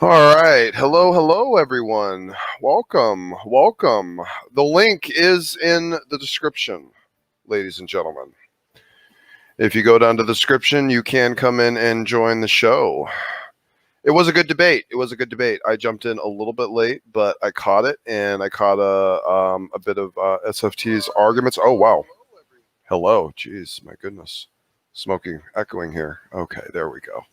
All right. Hello, everyone. Welcome. The link is in the description, ladies and gentlemen. If you go down to the description, you can come in and join the show. It was a good debate. I jumped in a little bit late, but I caught it, and I caught a bit of SFT's arguments. Oh, wow. Hello. Jeez, my goodness. Smokey echoing here. Okay, there we go.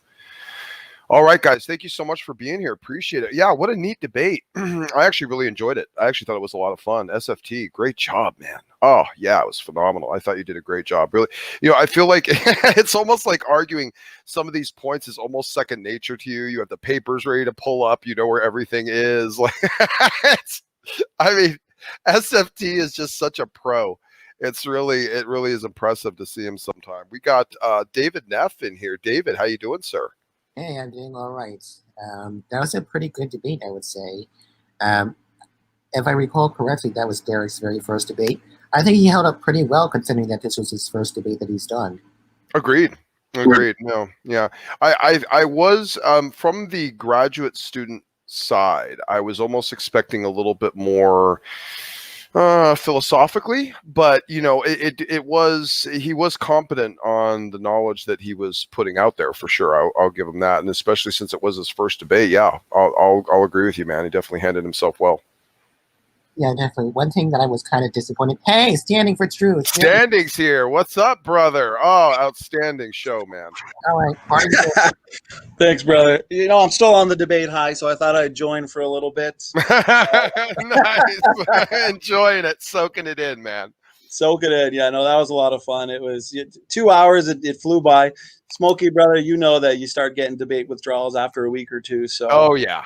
All right, guys, thank you so much for being here. Appreciate it. Yeah, what a neat debate. I actually really enjoyed it. I actually thought it was a lot of fun. SFT, great job, man. Oh, yeah, it was phenomenal. I thought you did a great job. Really, I feel like it's almost like arguing some of these points is almost second nature to you. You have the papers ready to pull up. You know where everything is. Like, I mean, SFT is just such a pro. It really is impressive to see him sometime. We got David Neff in here. David, how you doing, sir? Hey, I'm doing all right. That was a pretty good debate, I would say. If I recall correctly, that was Derrick's very first debate. I think he held up pretty well, considering that this was his first debate that he's done. Agreed. No, yeah. I was from the graduate student side. I was almost expecting a little bit more philosophically, but he was competent on the knowledge that he was putting out there for sure. I'll give him that, and especially since it was his first debate. Yeah, I'll agree with you, man. He definitely handled himself well. Yeah, definitely. One thing that I was kind of disappointed. Hey, Standing for Truth. Standing's here. What's up, brother? Oh, outstanding show, man. All right. Thanks, brother. I'm still on the debate high, so I thought I'd join for a little bit. Nice. Enjoying it, soaking it in, man. Soak it in. Yeah, no, that was a lot of fun. It was 2 hours. It flew by. Smokey, brother, you know that you start getting debate withdrawals after a week or two. So. Oh yeah.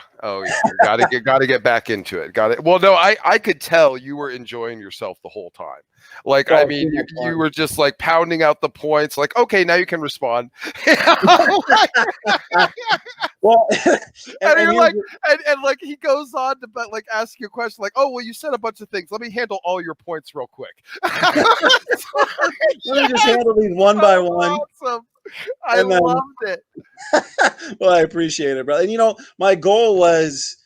Gotta get back into it. Got it. Well, no, I could tell you were enjoying yourself the whole time. Like, I mean, you were just like pounding out the points. Like, okay, now you can respond. Well, and like he goes on to ask you a question like, oh, well, you said a bunch of things. Let me handle all your points real quick. Let me just handle these one by one. Awesome. I loved it. Well, I appreciate it, brother. And my goal was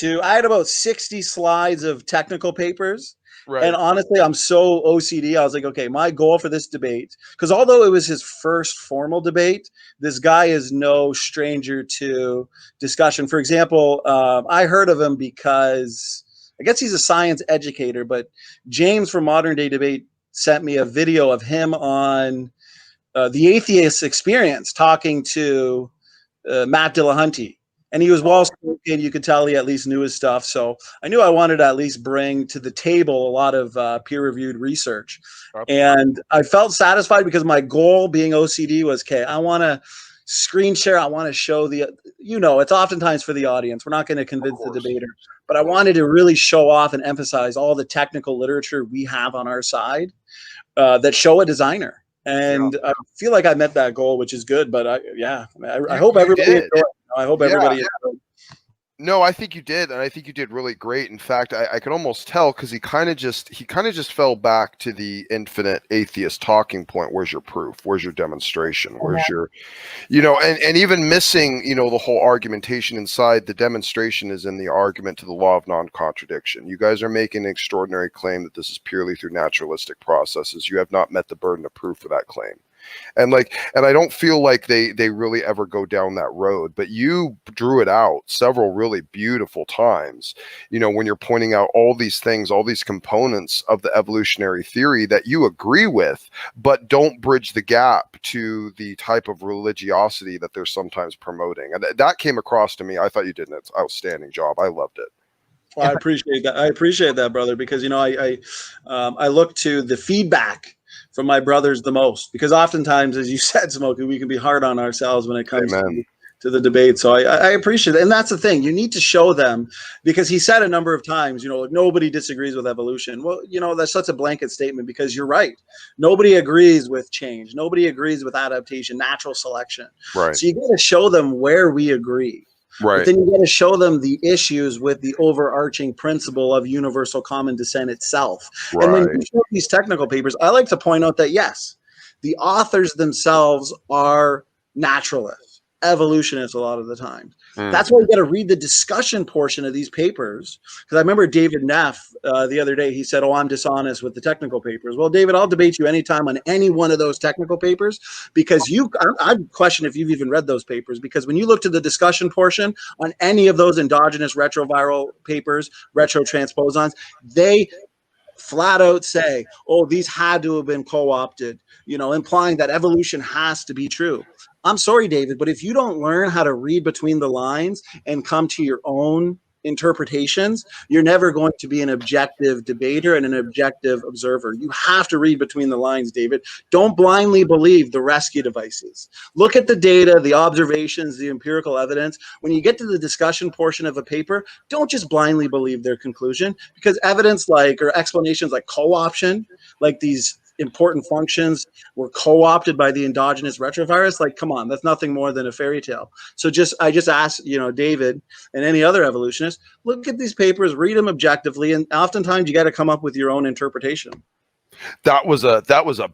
I had about 60 slides of technical papers. Right. And honestly, I'm so OCD. I was like, okay, my goal for this debate, because although it was his first formal debate, this guy is no stranger to discussion. For example, I heard of him because I guess he's a science educator, but James from Modern Day Debate sent me a video of him on the Atheist Experience talking to Matt Dillahunty. And he was well-spoken. You could tell he at least knew his stuff. So I knew I wanted to at least bring to the table a lot of peer-reviewed research. And I felt satisfied because my goal being OCD was, okay, I want to screen share. I want to show it's oftentimes for the audience. We're not going to convince the debater. But I wanted to really show off and emphasize all the technical literature we have on our side that show a designer. And I feel like I met that goal, which is good. But I hope everybody enjoyed it. I hope everybody enjoyed. No, I think you did, and I think you did really great. In fact, I could almost tell because he kind of just fell back to the infinite atheist talking point. Where's your proof? Where's your demonstration? Where's your, and even missing, the whole argumentation inside. The demonstration is in the argument to the law of non-contradiction. You guys are making an extraordinary claim that this is purely through naturalistic processes. You have not met the burden of proof for that claim. And I don't feel like they really ever go down that road, but you drew it out several really beautiful times, when you're pointing out all these things, all these components of the evolutionary theory that you agree with, but don't bridge the gap to the type of religiosity that they're sometimes promoting. And that came across to me. I thought you did an outstanding job. I loved it. Well, I appreciate that. I appreciate that, brother, because, I look to the feedback from my brothers the most, because oftentimes, as you said, Smokey, we can be hard on ourselves when it comes to the debate. So I appreciate it. And that's the thing. You need to show them, because he said a number of times, nobody disagrees with evolution. Well, that's such a blanket statement, because you're right. Nobody agrees with change. Nobody agrees with adaptation, natural selection. Right. So you got to show them where we agree. Right. But then you got to show them the issues with the overarching principle of universal common descent itself. Right. And when you show these technical papers, I like to point out that, yes, the authors themselves are naturalists. evolutionists a lot of the time. Mm. That's why you got to read the discussion portion of these papers. Because I remember David Neff the other day, he said, oh, I'm dishonest with the technical papers. Well, David, I'll debate you anytime on any one of those technical papers, because I question if you've even read those papers, because when you look to the discussion portion on any of those endogenous retroviral papers, retrotransposons, they flat out say, oh, these had to have been co-opted, implying that evolution has to be true. I'm sorry, David, but if you don't learn how to read between the lines and come to your own interpretations, you're never going to be an objective debater and an objective observer. You have to read between the lines, David. Don't blindly believe the rescue devices. Look at the data, the observations, the empirical evidence. When you get to the discussion portion of a paper, don't just blindly believe their conclusion, because evidence or explanations like co-option, like these important functions were co-opted by the endogenous retrovirus. Like, come on, that's nothing more than a fairy tale. So I just ask, David and any other evolutionist, look at these papers, read them objectively, and oftentimes you got to come up with your own interpretation. That was a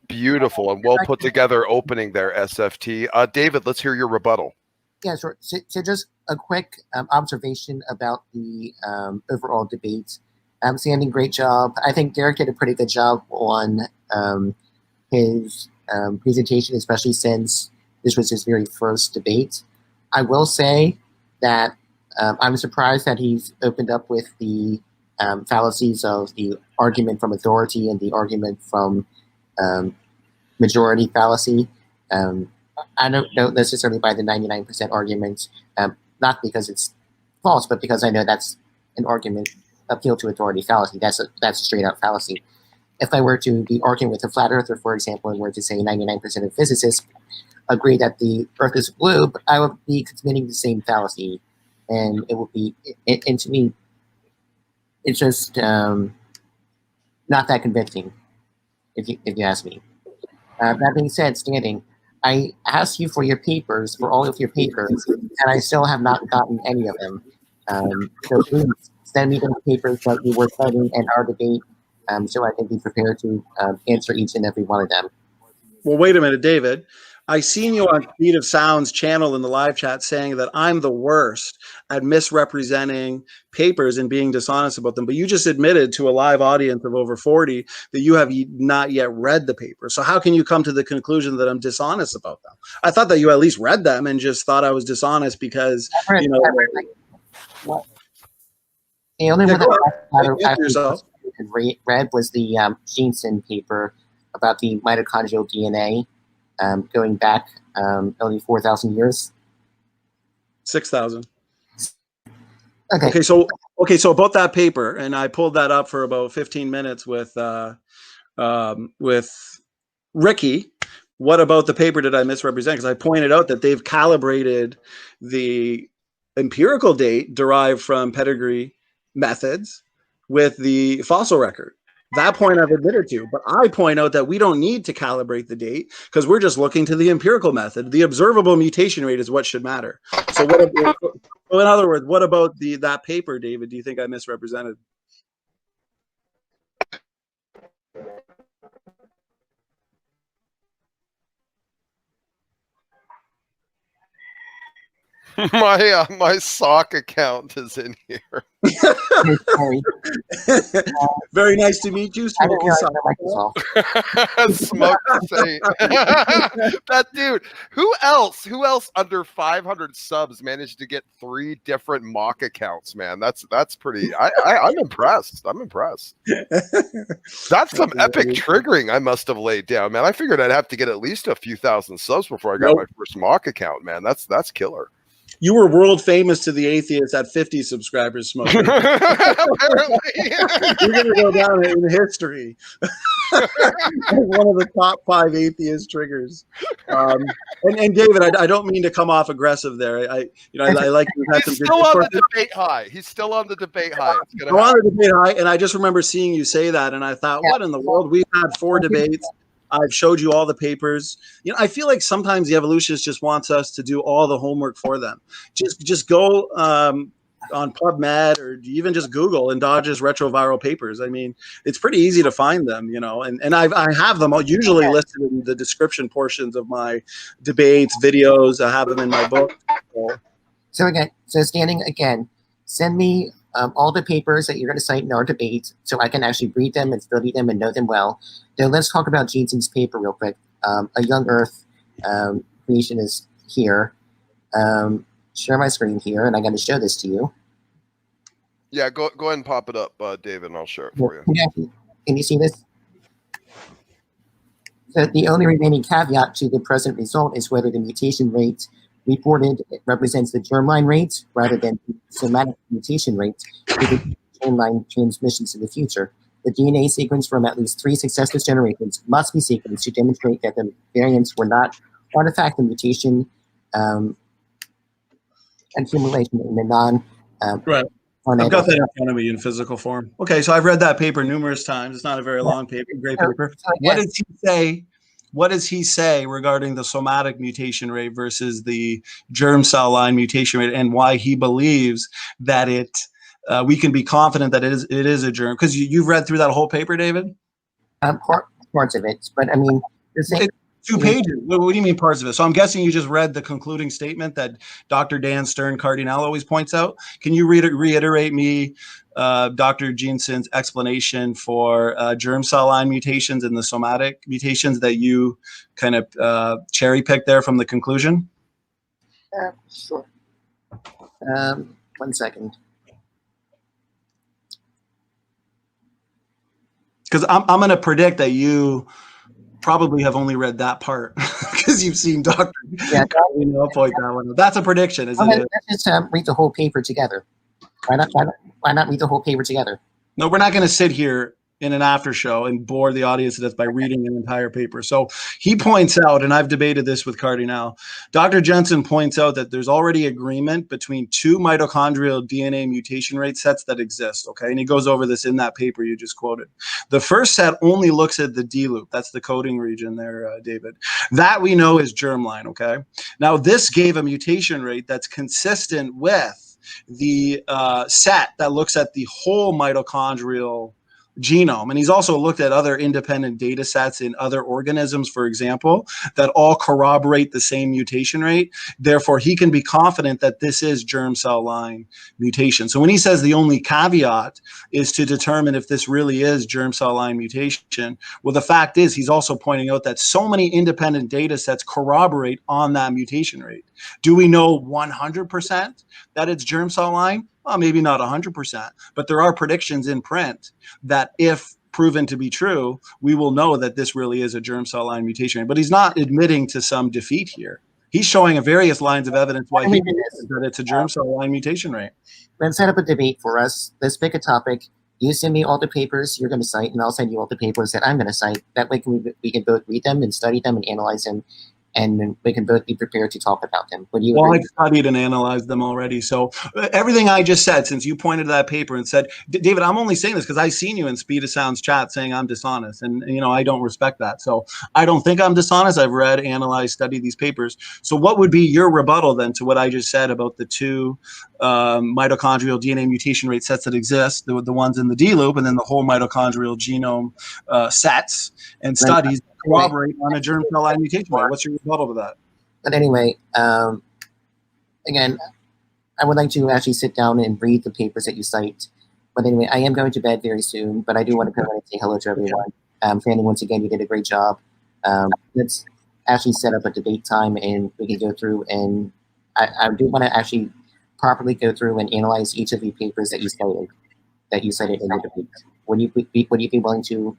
beautiful and well put together opening there, SFT. David, let's hear your rebuttal. Yeah, sure. So just a quick observation about the overall debate. Sandy, great job. I think Derrick did a pretty good job on his presentation, especially since this was his very first debate. I will say that I'm surprised that he's opened up with the fallacies of the argument from authority and the argument from majority fallacy. I don't necessarily buy the 99% argument, not because it's false, but because I know that's an argument appeal to authority fallacy. That's a straight out fallacy. If I were to be arguing with a flat earther, for example, and were to say 99% of physicists agree that the Earth is a globe, I would be committing the same fallacy, and it would be. And to me, it's just not that convincing, if you ask me. That being said, Standing, I asked you for your papers, for all of your papers, and I still have not gotten any of them. So please send me those papers that you were citing in our debate, so I can be prepared to answer each and every one of them. Well, wait a minute, David. I seen you on Speed of Sound's channel in the live chat saying that I'm the worst at misrepresenting papers and being dishonest about them. But you just admitted to a live audience of over 40 that you have not yet read the paper. So how can you come to the conclusion that I'm dishonest about them? I thought that you at least read them and just thought I was dishonest because, The only one that I read was the Jeanson paper about the mitochondrial DNA. Going back only 4,000 years. 6,000. Okay. Okay. So about that paper, and I pulled that up for about 15 minutes with Ricky. What about the paper did I misrepresent? Because I pointed out that they've calibrated the empirical date derived from pedigree methods with the fossil record. That point I've admitted to, but I point out that we don't need to calibrate the date because we're just looking to the empirical method. The observable mutation rate is what should matter. So in other words, what about that paper, David, do you think I misrepresented? My sock account is in here. Very nice to meet you, Smokey. Smokey. That dude. Who else under 500 subs managed to get 3 different mock accounts, man? That's pretty. I'm impressed. That's some epic triggering I must have laid down, man. I figured I'd have to get at least a few thousand subs before I got my first mock account, man. That's killer. You were world famous to the atheists at 50 subscribers, Smokey. Apparently. You're going to go down in history. One of the top 5 atheist triggers. And David, I don't mean to come off aggressive there. I like you had some. He's still on the debate high. He's still on the debate high. I'm on the debate high, and I just remember seeing you say that, and I thought, what in the world? We've had 4 debates. I've showed you all the papers. I feel like sometimes the evolutionists just wants us to do all the homework for them. Just go on PubMed or even just Google and Dodge's retroviral papers. I mean, it's pretty easy to find them, you know, and I have them usually listed in the description portions of my debates, videos. I have them in my book. So again, standing again, send me all the papers that you're going to cite in our debate so I can actually read them and study them and know them well. Now let's talk about Jensen's paper real quick. A Young Earth creation is here. Share my screen here, and I'm going to show this to you. Yeah, go ahead and pop it up, David, and I'll share it for you. Can you see this? So the only remaining caveat to the present result is whether the mutation rate reported represents the germline rate rather than the somatic mutation rate to the germline transmissions in the future. The DNA sequence from at least 3 successive generations must be sequenced to demonstrate that the variants were not artifact of mutation accumulation in the non right. I've got that in front of me in physical form. Okay, so I've read that paper numerous times. It's not a very long paper, great paper. What does he say? What does he say regarding the somatic mutation rate versus the germ cell line mutation rate, and why he believes that we can be confident that it is a germ? Because you've read through that whole paper, David. Parts of it, but I mean, it's 2 pages. What do you mean parts of it? So I'm guessing you just read the concluding statement that Dr. Dan Stern-Cardinal always points out. Can you reiterate me Dr. Jensen's explanation for germ cell line mutations and the somatic mutations that you kind of cherry picked there from the conclusion? Sure. 1 second. Because I'm going to predict that you probably have only read that part because you've seen Dr. Yeah, I'll point that one. That's a prediction, isn't it? Let's just read the whole paper together. Why not read the whole paper together? No, we're not going to sit here in an after show and bore the audience to death by reading an entire paper. So he points out, and I've debated this with Cardinal, Dr. Jensen points out that there's already agreement between 2 mitochondrial DNA mutation rate sets that exist, okay? And he goes over this in that paper you just quoted. The first set only looks at the D loop. That's the coding region there, David. That we know is germline, okay? Now, this gave a mutation rate that's consistent with the set that looks at the whole mitochondrial genome. And he's also looked at other independent data sets in other organisms, for example, that all corroborate the same mutation rate. Therefore, he can be confident that this is germ cell line mutation. So when he says the only caveat is to determine if this really is germ cell line mutation, well, the fact is he's also pointing out that so many independent data sets corroborate on that mutation rate. Do we know 100% that it's germ cell line? Well, maybe not 100%, but there are predictions in print that if proven to be true, we will know that this really is a germ cell line mutation. But he's not admitting to some defeat here. He's showing various lines of evidence why he believes that it's a germ cell line mutation rate. Let's set up a debate for us. Let's pick a topic. You send me all the papers you're going to cite, and I'll send you all the papers that I'm going to cite. That way we can both read them and study them and analyze them, and we can both be prepared to talk about them. Well, I've studied and analyzed them already. So everything I just said, since you pointed to that paper and said, David, I'm only saying this because I've seen you in Speed of Sound's chat saying I'm dishonest. And, you know, I don't respect that. So I don't think I'm dishonest. I've read, analyzed, studied these papers. So what would be your rebuttal then to what I just said about the 2 mitochondrial DNA mutation rate sets that exist, the ones in the D loop, and then the whole mitochondrial genome sets and studies corroborate on a germ cell line mutation rate? What's your rebuttal to that? But anyway, again, I would like to actually sit down and read the papers that you cite. But anyway, I am going to bed very soon, but I do want to come in and say hello to everyone. Fanny, once again, you did a great job. Let's actually set up a debate time and we can go through, and I do want to actually properly go through and analyze each of the papers that you cited in the debate. Would you be willing to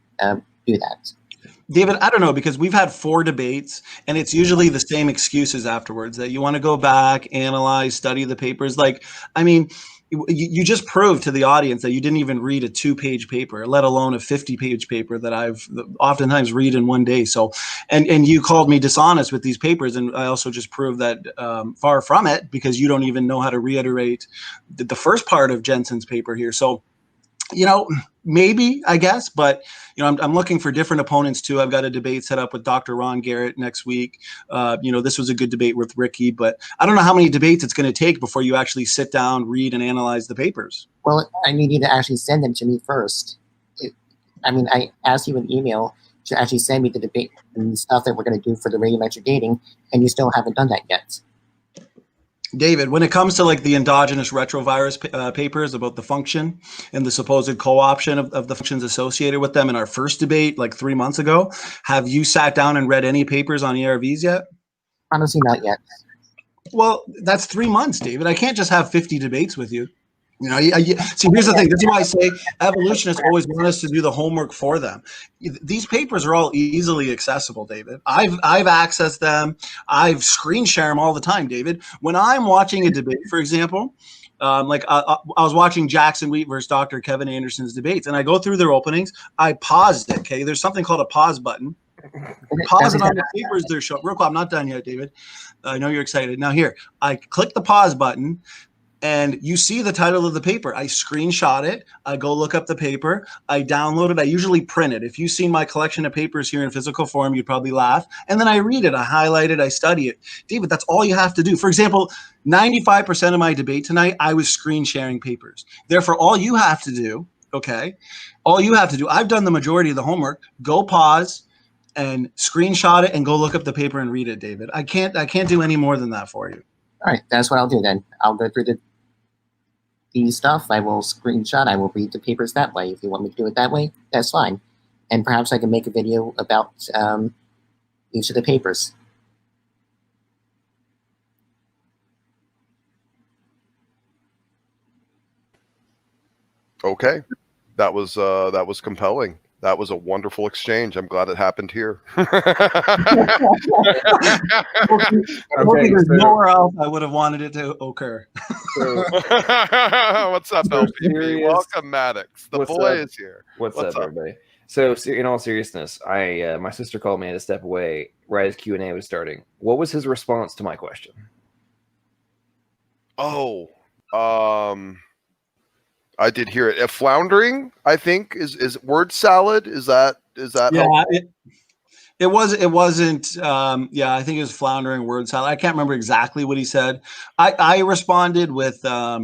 do that? David, I don't know, because we've had 4 debates and it's usually the same excuses afterwards, that you want to go back, analyze, study the papers. Like, I mean, you just proved to the audience that you didn't even read a 2-page paper, let alone a 50-page paper that I've oftentimes read in one day. So, and you called me dishonest with these papers. And I also just proved that far from it, because you don't even know how to reiterate the first part of Jensen's paper here. So Maybe, I guess, but I'm looking for different opponents too. I've got a debate set up with Dr. Ron Garrett next week. This was a good debate with Ricky, but I don't know how many debates it's going to take before you actually sit down, read, and analyze the papers. Well, I need you to actually send them to me first. I asked you an email to actually send me the debate and stuff that we're going to do for the radiometric dating, and you still haven't done that yet. David, when it comes to like the endogenous retrovirus papers about the function and the supposed co-option of the functions associated with them in our first debate like 3 months ago, have you sat down and read any papers on ERVs yet? Honestly, not yet. Well, that's 3 months, David. I can't just have 50 debates with you. See, here's the thing. This is why I say evolutionists always want us to do the homework for them. These papers are all easily accessible, David. I've accessed them. I've screen share them all the time, David. When I'm watching a debate, for example, I was watching Jackson Wheat versus Dr. Kevin Anderson's debates, and I go through their openings. I paused it. Okay, there's something called a pause button. Pause it on the papers they're showing. Real quick, I'm not done yet, David. I know you're excited. Now here, I click the pause button. And you see the title of the paper. I screenshot it. I go look up the paper. I download it. I usually print it. If you've seen my collection of papers here in physical form, you'd probably laugh. And then I read it. I highlight it. I study it. David, that's all you have to do. For example, 95% of my debate tonight, I was screen sharing papers. Therefore, all you have to do, I've done the majority of the homework. Go pause and screenshot it and go look up the paper and read it, David. I can't do any more than that for you. All right, that's what I'll do then. I'll go through the stuff. I will screenshot. I will read the papers that way. If you want me to do it that way, that's fine. And perhaps I can make a video about each of the papers. Okay, that was compelling. That was a wonderful exchange. I'm glad it happened here. There's nowhere else I would have wanted it to occur. What's up, LPP? Welcome, Maddox. The boy is here. What's up, everybody? So, in all seriousness, my sister called me to step away right as Q&A was starting. What was his response to my question? I did hear it. Floundering, I think, is word salad. Is that? Yeah, it wasn't. I think it was floundering word salad. I can't remember exactly what he said. I responded with, but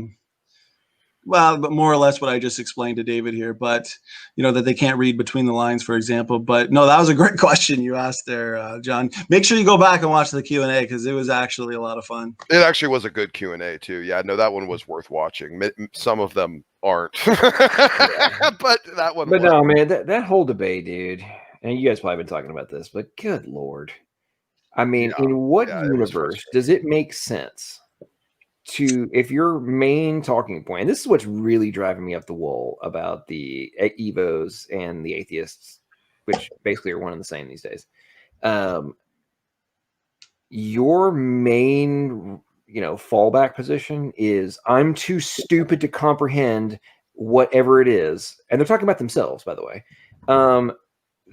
more or less what I just explained to David here. But that they can't read between the lines, for example. But no, that was a great question you asked there, John. Make sure you go back and watch the Q&A because it was actually a lot of fun. It actually was a good Q&A too. Yeah, no, that one was worth watching. Some of them aren't, but that one. But no, man, that whole debate, dude. And you guys probably been talking about this, but good Lord. I mean, in what universe does it make sense if your main talking point, and this is what's really driving me up the wall about the Evos and the atheists, which basically are one and the same these days. Your main, fallback position is I'm too stupid to comprehend whatever it is. And they're talking about themselves, by the way.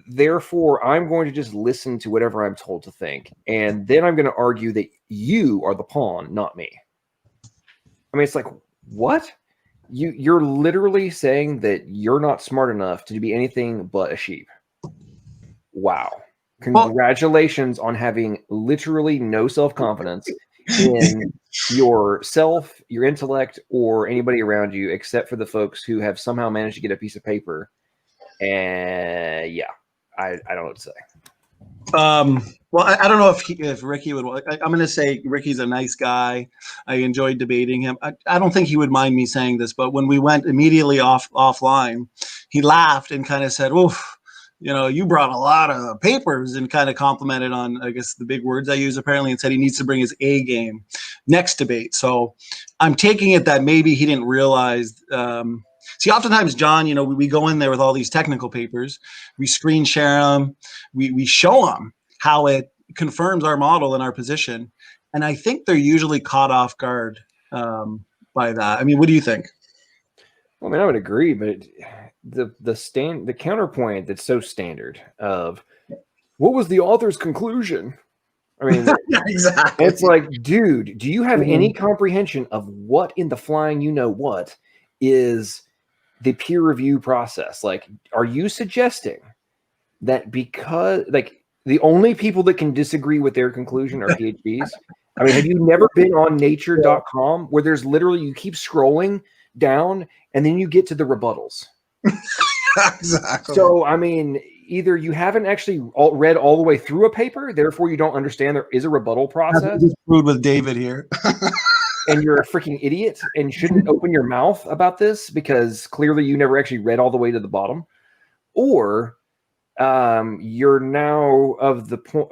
Therefore, I'm going to just listen to whatever I'm told to think. And then I'm going to argue that you are the pawn, not me. I mean, it's like, what? You're literally saying that you're not smart enough to be anything but a sheep. Wow. Congratulations on having literally no self-confidence in yourself, your intellect, or anybody around you, except for the folks who have somehow managed to get a piece of paper. And yeah, I don't know what to say. Well, I don't know if Ricky would. I'm going to say Ricky's a nice guy. I enjoyed debating him. I don't think he would mind me saying this, but when we went immediately offline, he laughed and kind of said, "Oof, you brought a lot of papers," and kind of complimented on, I guess, the big words I use apparently, and said he needs to bring his A game next debate. So I'm taking it that maybe he didn't realize. See, oftentimes, John, we go in there with all these technical papers, we screen share them, we show them how it confirms our model and our position. And I think they're usually caught off guard by that. I mean, what do you think? Well, I mean, I would agree, but the counterpoint that's so standard of what was the author's conclusion? I mean, exactly. It's like, dude, do you have any comprehension of what in the flying what is the peer review process. Like, are you suggesting that because like the only people that can disagree with their conclusion are PhDs? I mean, have you never been on nature.com where there's literally, you keep scrolling down and then you get to the rebuttals? Exactly. So, I mean, either you haven't actually read all the way through a paper, therefore you don't understand there is a rebuttal process. Just screwed with David here. And you're a freaking idiot and shouldn't open your mouth about this because clearly you never actually read all the way to the bottom. Or you're now of the point,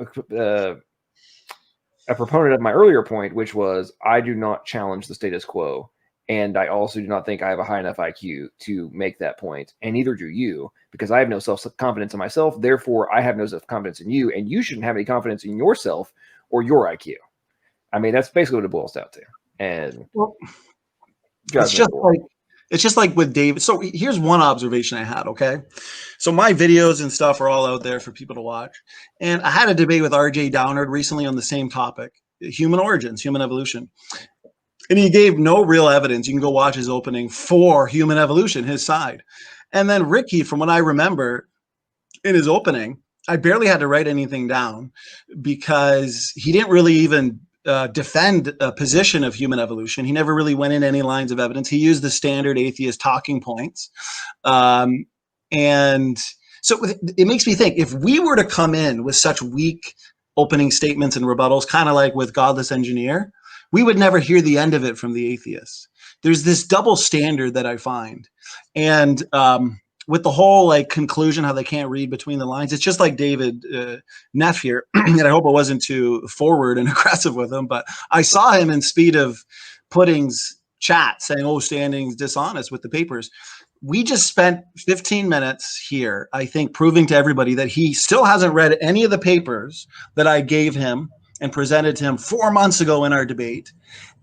a proponent of my earlier point, which was I do not challenge the status quo. And I also do not think I have a high enough IQ to make that point. And neither do you, because I have no self-confidence in myself. Therefore, I have no self-confidence in you. And you shouldn't have any confidence in yourself or your IQ. I mean, that's basically what it boils down to. And well, it's just like with David. So here's one observation I had. Okay, so my videos and stuff are all out there for people to watch. And I had a debate with RJ Downard recently on the same topic: human origins, human evolution. And he gave no real evidence. You can go watch his opening for human evolution, his side. And then Ricky, from what I remember, in his opening, I barely had to write anything down because he didn't really even defend a position of human evolution. He never really went into any lines of evidence. He used the standard atheist talking points. And so it makes me think, if we were to come in with such weak opening statements and rebuttals, kind of like with Godless Engineer, we would never hear the end of it from the atheists. There's this double standard that I find. And with the whole like conclusion, how they can't read between the lines, it's just like David Neff here. And I hope I wasn't too forward and aggressive with him, but I saw him in Speed of Pudding's chat saying, oh, Standing's dishonest with the papers. We just spent 15 minutes here, I think, proving to everybody that he still hasn't read any of the papers that I gave him and presented to him 4 months ago in our debate,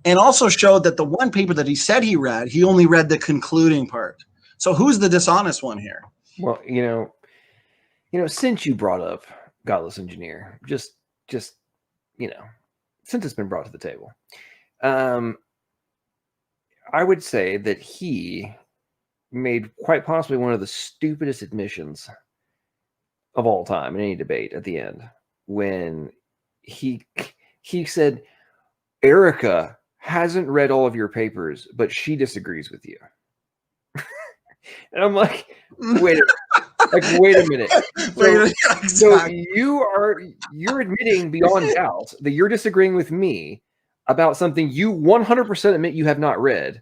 and also showed that the one paper that he said he read, he only read the concluding part. So who's the dishonest one here? Well, you know, since you brought up Godless Engineer, just since it's been brought to the table, I would say that he made quite possibly one of the stupidest admissions of all time in any debate at the end when he said, Erica hasn't read all of your papers, but she disagrees with you. And I'm like, wait a minute. So you're admitting beyond doubt that you're disagreeing with me about something you 100% admit you have not read.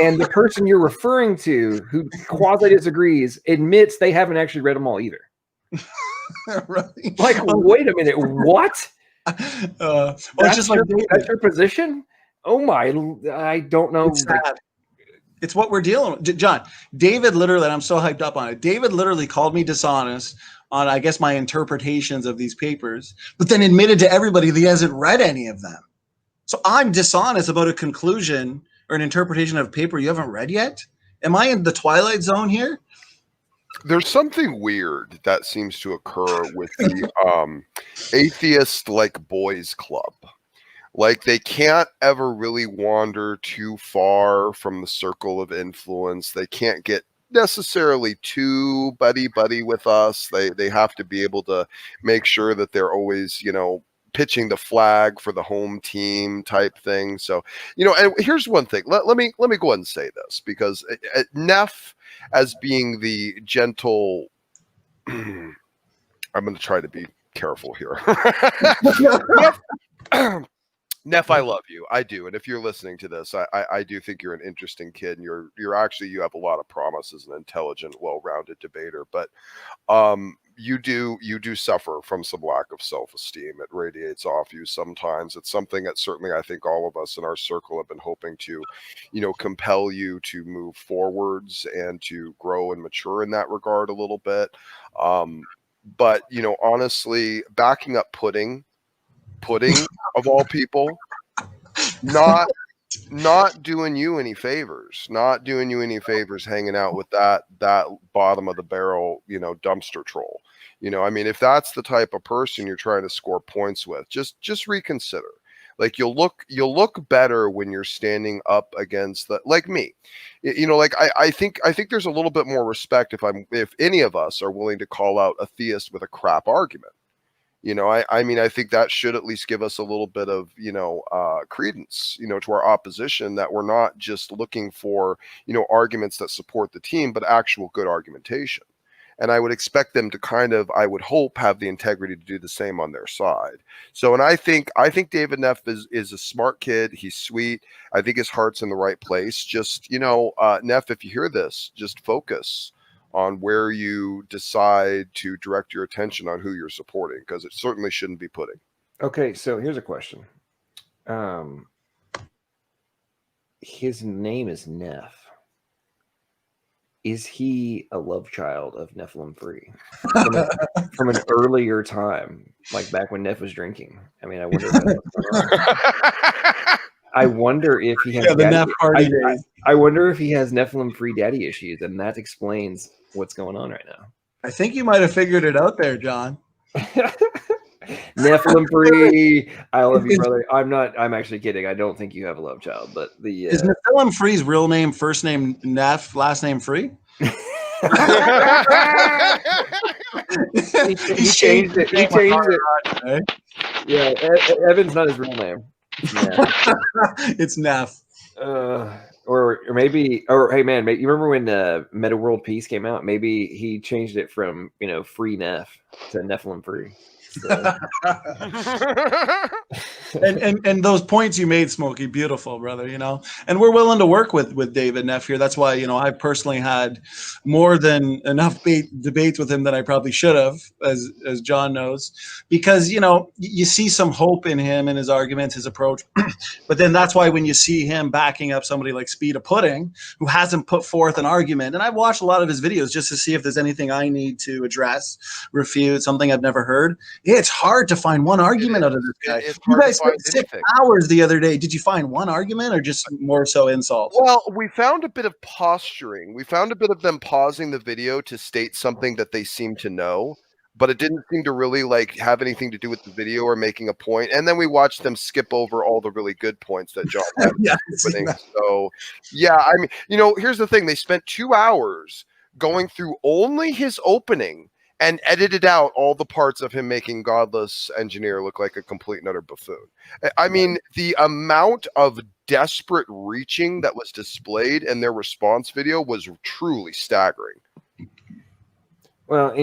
And the person you're referring to who quasi disagrees admits they haven't actually read them all either. Right. Like, wait a minute, what? That's your position? Oh my, I don't know. It's what we're dealing with. John, David literally, and I'm so hyped up on it, David literally called me dishonest on, I guess, my interpretations of these papers, but then admitted to everybody that he hasn't read any of them. So I'm dishonest about a conclusion or an interpretation of a paper you haven't read yet? Am I in the Twilight Zone here? There's something weird that seems to occur with the atheist like boys club. Like they can't ever really wander too far from the circle of influence. They can't get necessarily too buddy with us. They have to be able to make sure that they're always, pitching the flag for the home team type thing. So, and here's one thing. Let me go ahead and say this, because Neff, as being the gentle, I'm going to try to be careful here. Neff, I love you. I do. And if you're listening to this, I do think you're an interesting kid, and you have a lot of promise as an intelligent, well-rounded debater. But you do suffer from some lack of self-esteem. It radiates off you sometimes. It's something that certainly I think all of us in our circle have been hoping to, compel you to move forwards and to grow and mature in that regard a little bit. But honestly, backing up Pudding of all people, not doing you any favors, hanging out with that bottom of the barrel, dumpster troll. If that's the type of person you're trying to score points with, just reconsider. Like you'll look better when you're standing up against like me. Like I think there's a little bit more respect if any of us are willing to call out a theist with a crap argument. I mean, I think that should at least give us a little bit of, credence, to our opposition, that we're not just looking for, arguments that support the team, but actual good argumentation. And I would expect them to I would hope, have the integrity to do the same on their side. So, and I think David Neff is a smart kid. He's sweet. I think his heart's in the right place. Just, Neff, if you hear this, just focus on where you decide to direct your attention on who you're supporting, because it certainly shouldn't be pudding. Okay, so here's a question. His name is Neff. Is he a love child of Nephilim Free from an earlier time, like back when Neff was drinking? I mean, I wonder if that's what's going on. I wonder if he has the Neff party days. I wonder if he has Nephilim Free daddy issues, and that explains what's going on right now. I think you might have figured it out there, John. Nephilim Free, I love you, brother. I'm actually kidding. I don't think you have a love child, but is Nephilim Free's real name, first name Neff, last name Free? He changed it. He changed it. Yeah, Evan's not his real name. It's Neff. Or maybe, hey man, you remember when Meta World Peace came out? Maybe he changed it from Free Neff to Nephilim Free. So. and those points you made, Smokey, beautiful, brother. And we're willing to work with David Neff here. That's why I personally had more than enough debates with him than I probably should have, as John knows, because you see some hope in him and his arguments, his approach. But then that's why when you see him backing up somebody like Speed of Pudding, who hasn't put forth an argument, and I've watched a lot of his videos just to see if there's anything I need to address, refute, something I've never heard. It's hard to find one argument out of this guy. You guys spent 6 hours the other day. Did you find one argument, or just more so insults? Well, we found a bit of posturing. We found a bit of them pausing the video to state something that they seem to know, but it didn't seem to really have anything to do with the video or making a point. And then we watched them skip over all the really good points that John had. Yeah, so, yeah, I mean, here's the thing. They spent 2 hours going through only his opening and edited out all the parts of him making Godless Engineer look like a complete and utter buffoon. I mean, the amount of desperate reaching that was displayed in their response video was truly staggering. Well,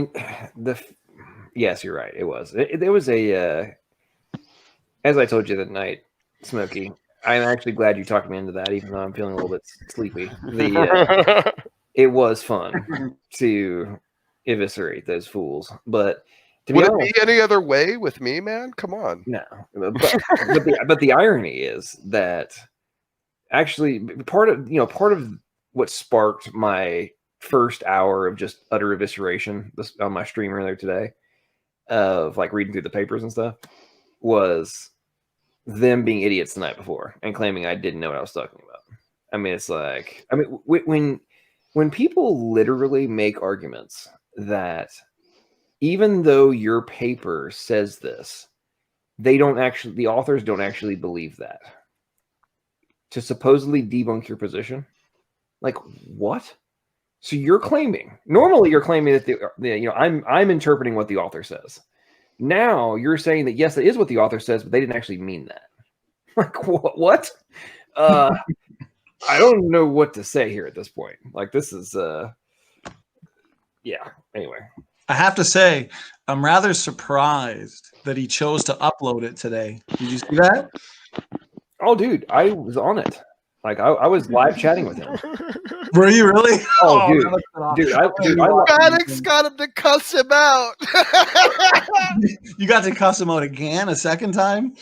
yes, you're right. It was. There was a, as I told you that night, Smokey, I'm actually glad you talked me into that, even though I'm feeling a little bit sleepy. It was fun to eviscerate those fools, but would it be any other way with me, man? Come on. No, but the irony is that actually part of what sparked my first hour of just utter evisceration on my stream earlier today, of reading through the papers and stuff, was them being idiots the night before and claiming I didn't know what I was talking about. I mean, it's when people literally make arguments that even though your paper says this, the authors don't actually believe that, to supposedly debunk your position. What? So normally you're claiming that I'm interpreting what the author says. Now you're saying that yes, that is what the author says, but they didn't actually mean that. What? I don't know what to say here at this point. This is yeah. Anyway, I have to say, I'm rather surprised that he chose to upload it today. Did you see that? Oh, dude, I was on it. I was live chatting with him. Were you really? Oh, dude, Alex got him to cuss him out. You got to cuss him out again a second time?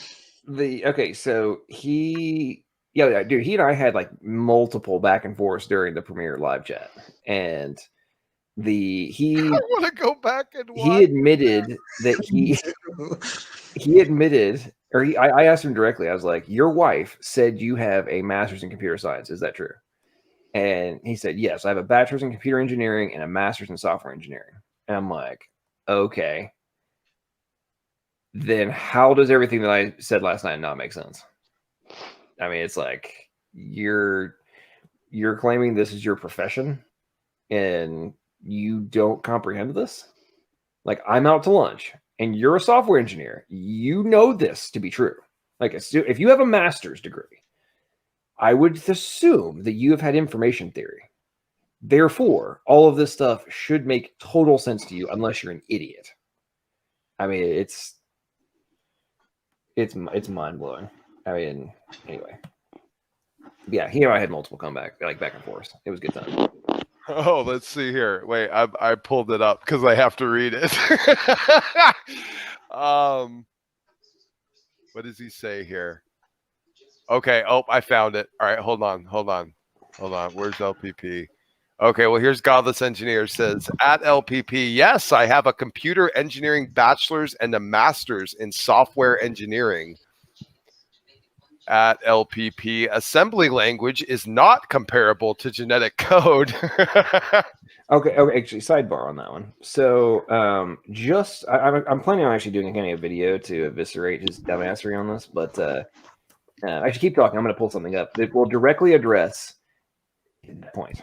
So he and I had multiple back and forths during the premiere live chat, and I want to go back and watch. He admitted that he admitted, or I asked him directly. I was like, "Your wife said you have a master's in computer science. Is that true?" And he said, "Yes, I have a bachelor's in computer engineering and a master's in software engineering." And I'm like, "Okay." then how does everything that I said last night not make sense? I mean, it's like you're claiming this is your profession and you don't comprehend this. Like, I'm out to lunch and you're a software engineer. You know this to be true. Like, if you have a master's degree, I would assume that you have had information theory. Therefore, all of this stuff should make total sense to you unless you're an idiot. I mean, it's mind-blowing. I mean, anyway. Yeah, he and I had multiple comeback, like back and forth. It was a good time. Oh, let's see here. Wait, I pulled it up because I have to read it. What does he say here? Okay. Oh, I found it. All right, hold on. Where's LPP? Okay, well, here's Godless Engineer says, at LPP, yes, I have a computer engineering bachelor's and a master's in software engineering. At LPP, assembly language is not comparable to genetic code. Okay, actually, sidebar on that one. So, I'm planning on actually doing a video to eviscerate his dumbassery on this, but I should keep talking. I'm going to pull something up that will directly address the point.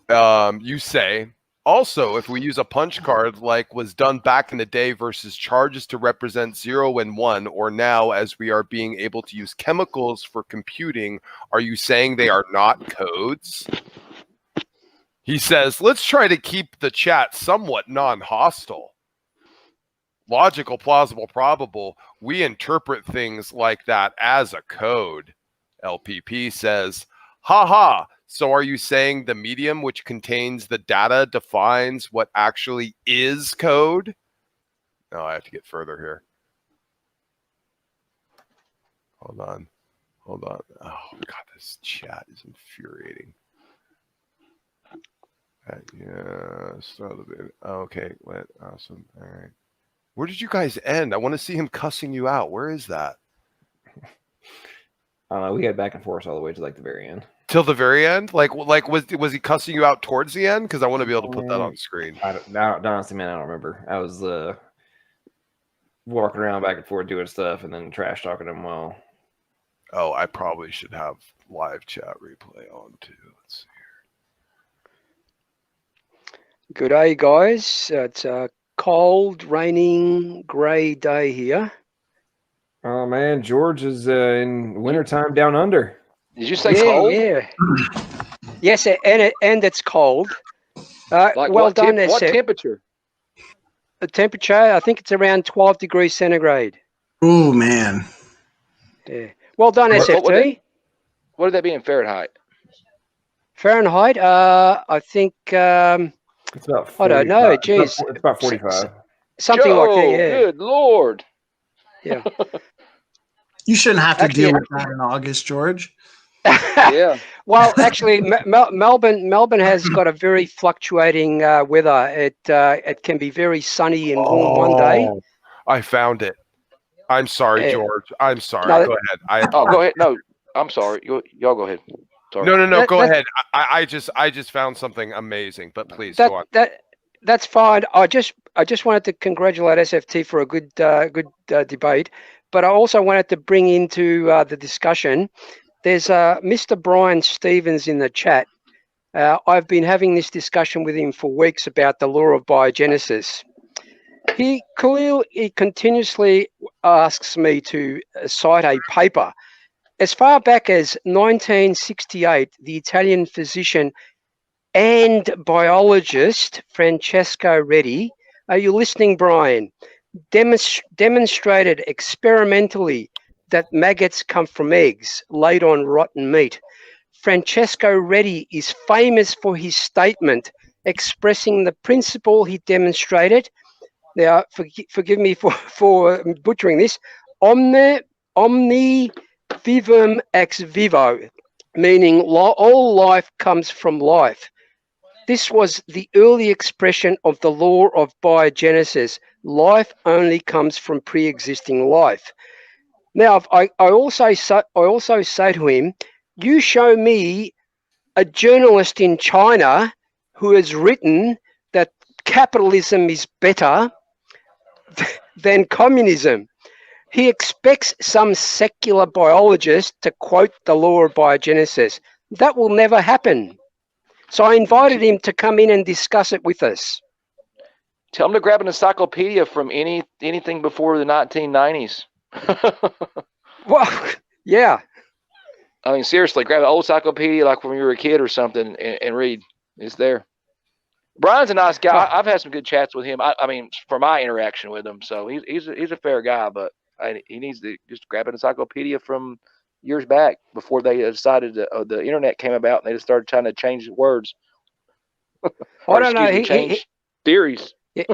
You say, also, if we use a punch card like was done back in the day versus charges to represent 0 and 1, or now as we are being able to use chemicals for computing, are you saying they are not codes? He says, let's try to keep the chat somewhat non-hostile. Logical, plausible, probable. We interpret things like that as a code. LPP says, haha. So are you saying the medium which contains the data defines what actually is code? No, I have to get further here. Hold on. Oh, God, this chat is infuriating. Okay, awesome. All right. Where did you guys end? I want to see him cussing you out. Where is that? We had back and forth all the way to like the very end. Till the very end? Like was he cussing you out towards the end? Because I want to be able to put that on the screen. Honestly, man, I don't remember. I was walking around back and forth doing stuff and then trash talking to him while. Oh, I probably should have live chat replay on too. Let's see here. Good day, guys. It's a cold, raining, grey day here. Oh man, George is in wintertime down under. Did you say cold? Yeah. Yes, and it's cold. Like well done, what temperature? The temperature, I think it's around 12 degrees centigrade. Oh, man. Yeah. Well done, SFT. What would that be in Fahrenheit? Fahrenheit, I think, it's about 45. I don't know, geez. It's about 45. Something like that, yeah. Good Lord. Yeah. You shouldn't have to deal with that in August, George. Yeah. Well, actually, Melbourne has got a very fluctuating weather. It can be very sunny and warm one day. I found it. I'm sorry, George. I'm sorry. No, go ahead. Go ahead. No, I'm sorry. Y'all go ahead. Sorry. No. Go ahead. I just found something amazing. But please go on. That's fine. I just wanted to congratulate SFT for a good debate, but I also wanted to bring into the discussion. There's Mr. Brian Stevens in the chat. I've been having this discussion with him for weeks about the law of biogenesis. He continuously asks me to cite a paper. As far back as 1968, the Italian physician and biologist Francesco Redi, are you listening, Brian? Demonstrated experimentally that maggots come from eggs laid on rotten meat. Francesco Redi is famous for his statement expressing the principle he demonstrated. Now, forgive me for butchering this. Omni vivum ex vivo, meaning all life comes from life. This was the early expression of the law of biogenesis. Life only comes from pre-existing life. Now, I also say to him, you show me a journalist in China who has written that capitalism is better than communism. He expects some secular biologist to quote the law of biogenesis. That will never happen. So I invited him to come in and discuss it with us. Tell him to grab an encyclopedia from anything before the 1990s. Well, yeah. I mean, seriously, grab an old encyclopedia like when you were a kid or something and read. It's there. Brian's a nice guy. I've had some good chats with him. I mean, for my interaction with him. So he's a fair guy, but he needs to just grab an encyclopedia from years back before they decided the internet came about and they just started trying to change words. I don't know. Change theories. Yeah.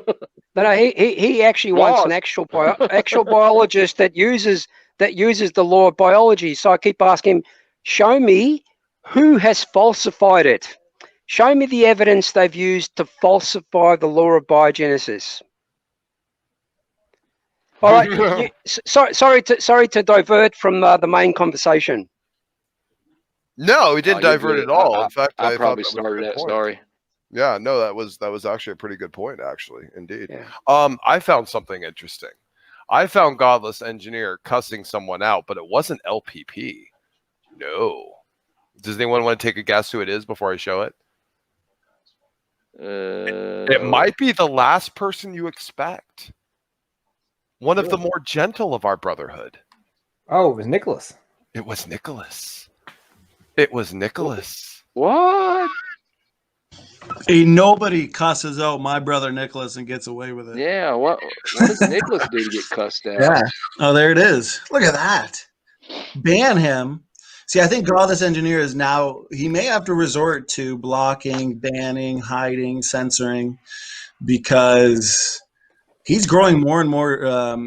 No, he actually wants an actual biologist that uses the law of biology. So I keep asking him, show me who has falsified it. Show me the evidence they've used to falsify the law of biogenesis. All right. Sorry to divert from the main conversation. No, we didn't divert at all. In fact, I probably started that. Sorry. Yeah, no, that was actually a pretty good point, actually, indeed. Yeah. I found something interesting. I found Godless Engineer cussing someone out, but it wasn't LPP. No. Does anyone want to take a guess who it is before I show it? It might be the last person you expect. One of the more gentle of our brotherhood. Oh, it was Nicholas. It was Nicholas. It was Nicholas. What? Ain't nobody cusses out my brother Nicholas and gets away with it. Yeah, what does Nicholas do to get cussed out? Yeah. Oh, there it is. Look at that. Ban him. See, I think Godless Engineer is now, he may have to resort to blocking, banning, hiding, censoring, because he's growing more and more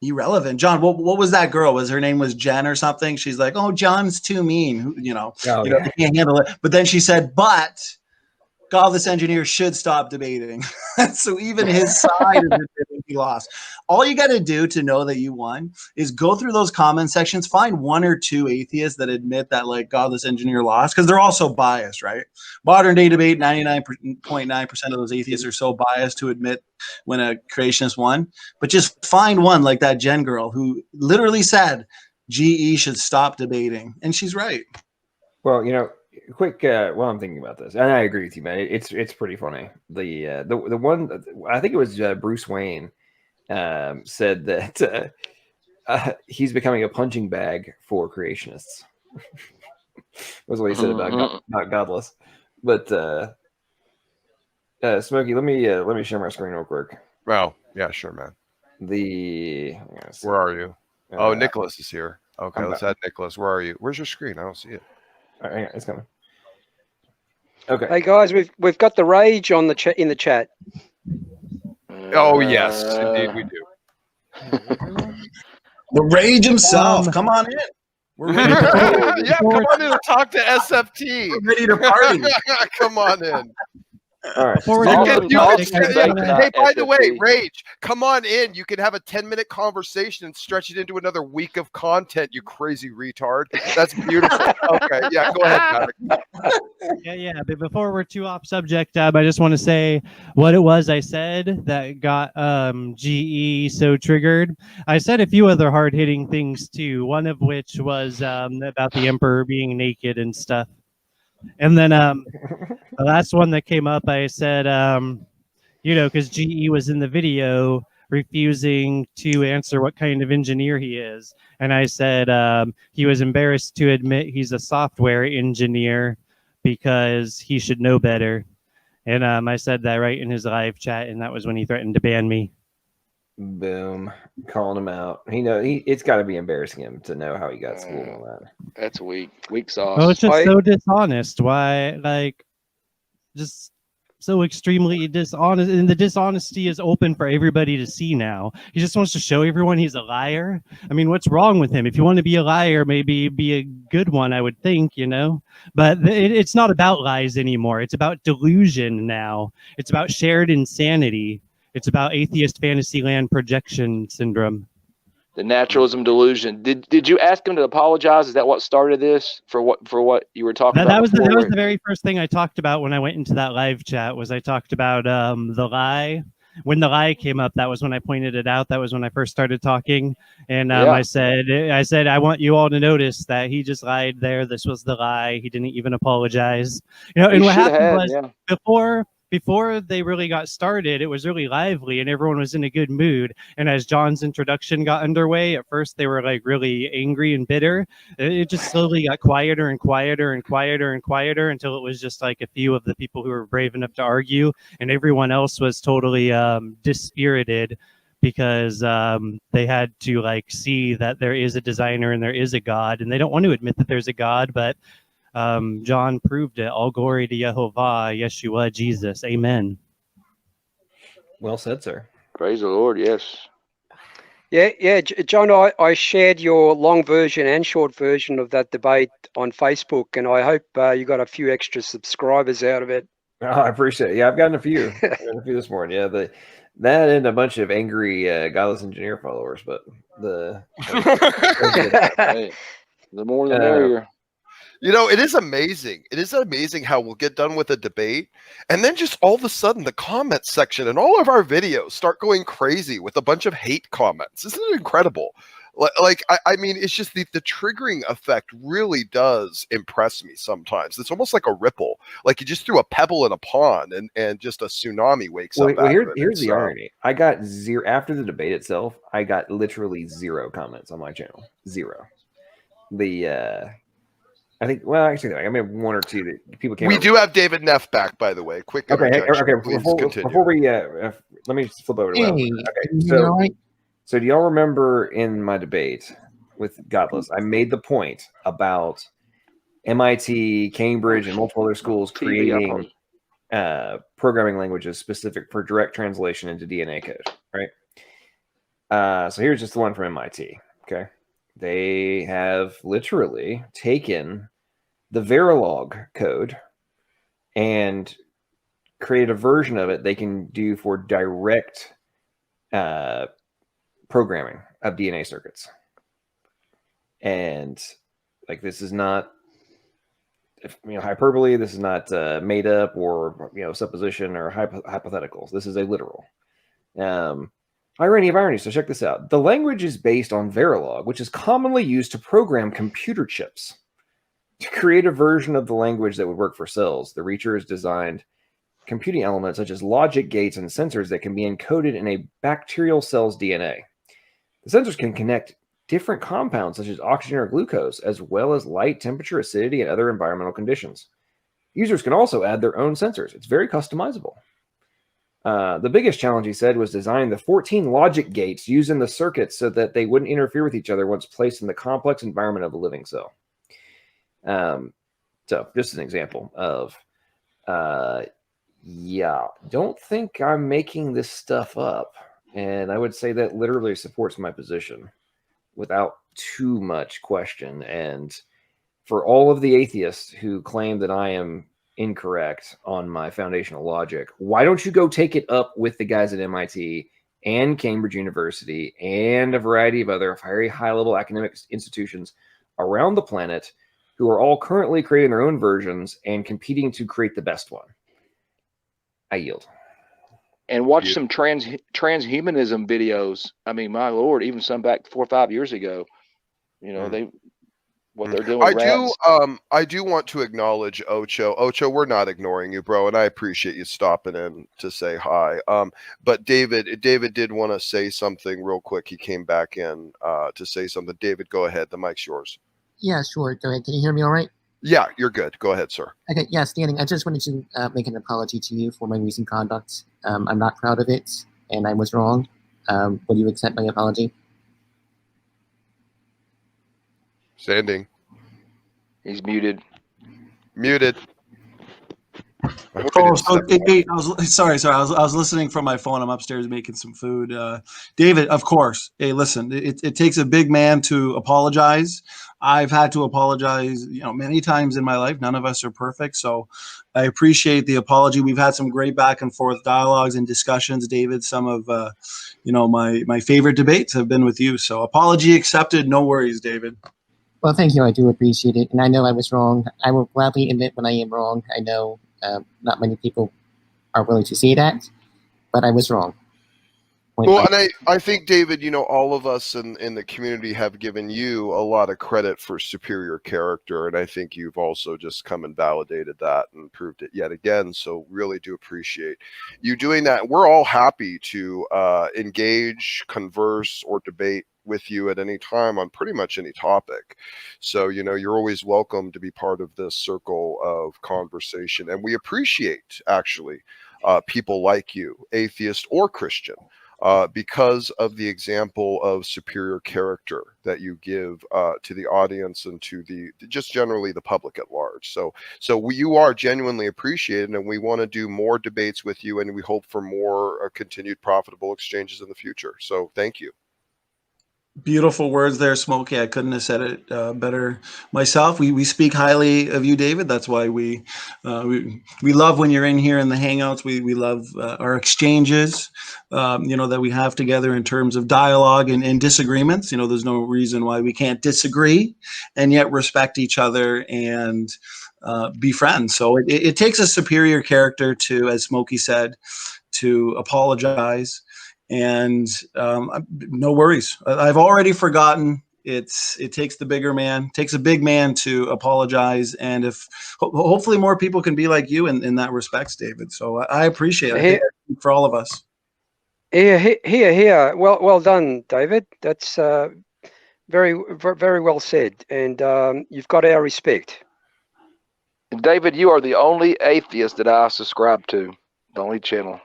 irrelevant. John, what was that girl? Her name was Jen or something? She's like, oh, John's too mean. He can't handle it. But then she said, but Godless Engineer should stop debating. So even his side is admitting he lost. All you got to do to know that you won is go through those comment sections, find one or two atheists that admit that like Godless Engineer lost, because they're also biased, right? Modern day debate, 99.9% of those atheists are so biased to admit when a creationist won. But just find one like that Jen girl who literally said GE should stop debating, and she's right. Well, quick while I'm thinking about this, and I agree with you, man. It's pretty funny. The one, I think it was Bruce Wayne, said that he's becoming a punching bag for creationists. Was what he said about Godless. But Smokey, let me share my screen real quick. Oh, yeah, sure, man. Where are you? Oh, Nicholas is here. Okay, let's add Nicholas. Where are you? Where's your screen? I don't see it. All right, hang on, it's coming. Okay. Hey guys, we've got the rage on the in the chat. Oh yes, indeed we do. The rage himself. Come on in. We're ready. Come on in and talk to SFT. We're ready to party. Come on in. All right. Hey, by the way, Rage, come on in. You can have a 10-minute conversation and stretch it into another week of content, you crazy retard. That's beautiful. Okay, yeah, go ahead, Derrick. Yeah. But before we're too off subject, I just want to say what it was I said that got GE so triggered. I said a few other hard-hitting things, too, one of which was about the Emperor being naked and stuff. And then the last one that came up, I said, because GE was in the video refusing to answer what kind of engineer he is. And I said he was embarrassed to admit he's a software engineer because he should know better. And I said that right in his live chat, and that was when he threatened to ban me. Boom, calling him out. It's got to be embarrassing him to know how he got schooled and all that. That's weak sauce. Oh, it's just so dishonest. Why, just so extremely dishonest, and the dishonesty is open for everybody to see now. He just wants to show everyone he's a liar. I mean, what's wrong with him? If you want to be a liar, maybe be a good one, I would think, But it's not about lies anymore. It's about delusion now. It's about shared insanity. It's about atheist fantasyland projection syndrome. The naturalism delusion. Did you ask him to apologize? Is that what started this? For what you were talking about? That was the very first thing I talked about when I went into that live chat. Was I talked about the lie when the lie came up, that was when I pointed it out. That was when I first started talking, and I said, I want you all to notice that he just lied there. This was the lie. He didn't even apologize. And what happened was before they really got started, it was really lively and everyone was in a good mood. And as John's introduction got underway, at first they were like really angry and bitter. It just slowly got quieter and quieter and quieter and quieter until it was just like a few of the people who were brave enough to argue, and everyone else was totally dispirited because they had to like see that there is a designer and there is a God, and they don't want to admit that there's a God, but John proved it. All glory to Yehovah, Yeshua, Jesus. Amen. Well said, sir. Praise the Lord. Yes. Yeah, John, I shared your long version and short version of that debate on Facebook, and I hope you got a few extra subscribers out of it. Oh, I appreciate it. Yeah, I've gotten a few. This morning. Yeah, that and a bunch of angry godless engineer followers, but the more the merrier. It is amazing. It is amazing how we'll get done with a debate, and then just all of a sudden the comment section and all of our videos start going crazy with a bunch of hate comments. Isn't it incredible? I mean, it's just the triggering effect really does impress me sometimes. It's almost like a ripple. Like you just threw a pebble in a pond and just a tsunami wakes up. Well, here's the irony. I got zero after the debate itself. I got literally 0 comments on my channel. 0. I think, well, actually, I mean, 1 or 2 that people can't. We do have David Neff back, by the way. Quick. Okay. Before we, let me flip over to okay. So do y'all remember in my debate with Godless, I made the point about MIT, Cambridge, and multiple other schools creating programming languages specific for direct translation into DNA code, right? So here's just the one from MIT, okay? They have literally taken the Verilog code and created a version of it they can do for direct programming of DNA circuits. And like, this is not hyperbole. This is not made up or supposition or hypotheticals. This is a literal. Irony of irony. So check this out. The language is based on Verilog, which is commonly used to program computer chips. To create a version of the language that would work for cells, the Reacher has designed computing elements such as logic gates and sensors that can be encoded in a bacterial cell's DNA. The sensors can connect different compounds such as oxygen or glucose, as well as light, temperature, acidity, and other environmental conditions. Users can also add their own sensors. It's very customizable. The biggest challenge, he said, was designing the 14 logic gates used in the circuits so that they wouldn't interfere with each other once placed in the complex environment of a living cell. So just an example of, don't think I'm making this stuff up. And I would say that literally supports my position without too much question. And for all of the atheists who claim that I am incorrect on my foundational logic, why don't you go take it up with the guys at MIT and Cambridge University and a variety of other very high-level academic institutions around the planet who are all currently creating their own versions and competing to create the best one? I yield. And watch some transhumanism videos. I mean, my Lord, even some back 4 or 5 years ago, what they're doing. I do want to acknowledge Ocho. Ocho, we're not ignoring you, bro, and I appreciate you stopping in to say hi. But David did want to say something real quick. He came back in to say something. David, go ahead. The mic's yours. Yeah, sure. Go ahead. Can you hear me all right? Yeah, you're good. Go ahead, sir. Okay, yeah, standing. I just wanted to make an apology to you for my recent conduct. I'm not proud of it, and I was wrong. Will you accept my apology? Standing. He's muted. Muted. Oh, sorry. I was listening from my phone. I'm upstairs making some food. David, of course. Hey, listen, it takes a big man to apologize. I've had to apologize, many times in my life. None of us are perfect, so I appreciate the apology. We've had some great back and forth dialogues and discussions, David. Some of, my favorite debates have been with you. So apology accepted. No worries, David. Well, thank you. I do appreciate it, and I know I was wrong. I will gladly admit when I am wrong. I know not many people are willing to see that, but I was wrong. point. Well, and I think, David, all of us in the community have given you a lot of credit for superior character, and I think you've also just come and validated that and proved it yet again. So really do appreciate you doing that. We're all happy to engage, converse, or debate with you at any time on pretty much any topic. So, you're always welcome to be part of this circle of conversation, and we appreciate, actually, people like you, atheist or Christian, because of the example of superior character that you give to the audience and to just generally the public at large. So you are genuinely appreciated, and we want to do more debates with you, and we hope for more continued profitable exchanges in the future. So thank you. Beautiful words there, Smokey. I couldn't have said it better myself. We speak highly of you, David. That's why we love when you're in here in the Hangouts. We love our exchanges, that we have together in terms of dialogue and disagreements. There's no reason why we can't disagree and yet respect each other and be friends. So it takes a superior character to, as Smokey said, to apologize. And no worries. I've already forgotten. It takes the bigger man, takes a big man to apologize. And if hopefully more people can be like you in that respects, David. So I appreciate it. I think I speak for all of us. Here. Well done, David. That's very, very well said. And you've got our respect. David, you are the only atheist that I subscribe to. The only channel.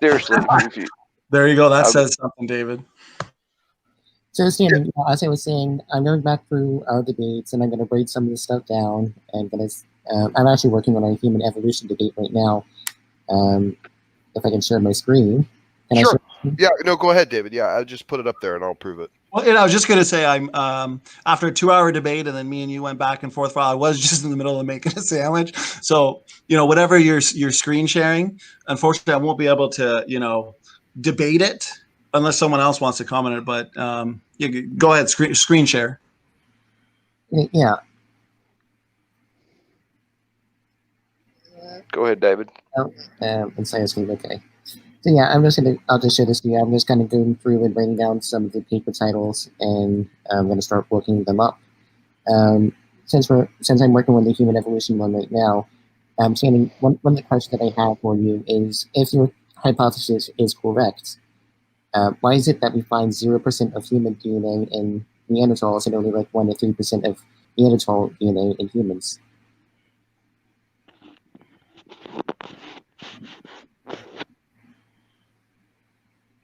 Seriously. There you go. That says something, David. So, Stan, as I was saying, I'm going back through our debates, and I'm going to break some of the stuff down. And I'm actually working on a human evolution debate right now. If I can share my screen. Sure. Yeah. No, go ahead, David. Yeah, I'll just put it up there, and I'll prove it. Well, I was just going to say, I'm after a 2-hour debate, and then me and you went back and forth while I was just in the middle of making a sandwich. So, whatever you're screen sharing, unfortunately, I won't be able to, debate it unless someone else wants to comment on it. But go ahead, screen share. Yeah. Go ahead, David. Oh, inside screen. Okay. So yeah, I'll just share this to you. I'm just kind of going through and writing down some of the paper titles, and I'm going to start working them up. Since I'm working on the human evolution one right now, Shannon, one of the questions that I have for you is, if your hypothesis is correct, why is it that we find 0% of human DNA in Neanderthals and only like 1 to 3% of Neanderthal DNA in humans?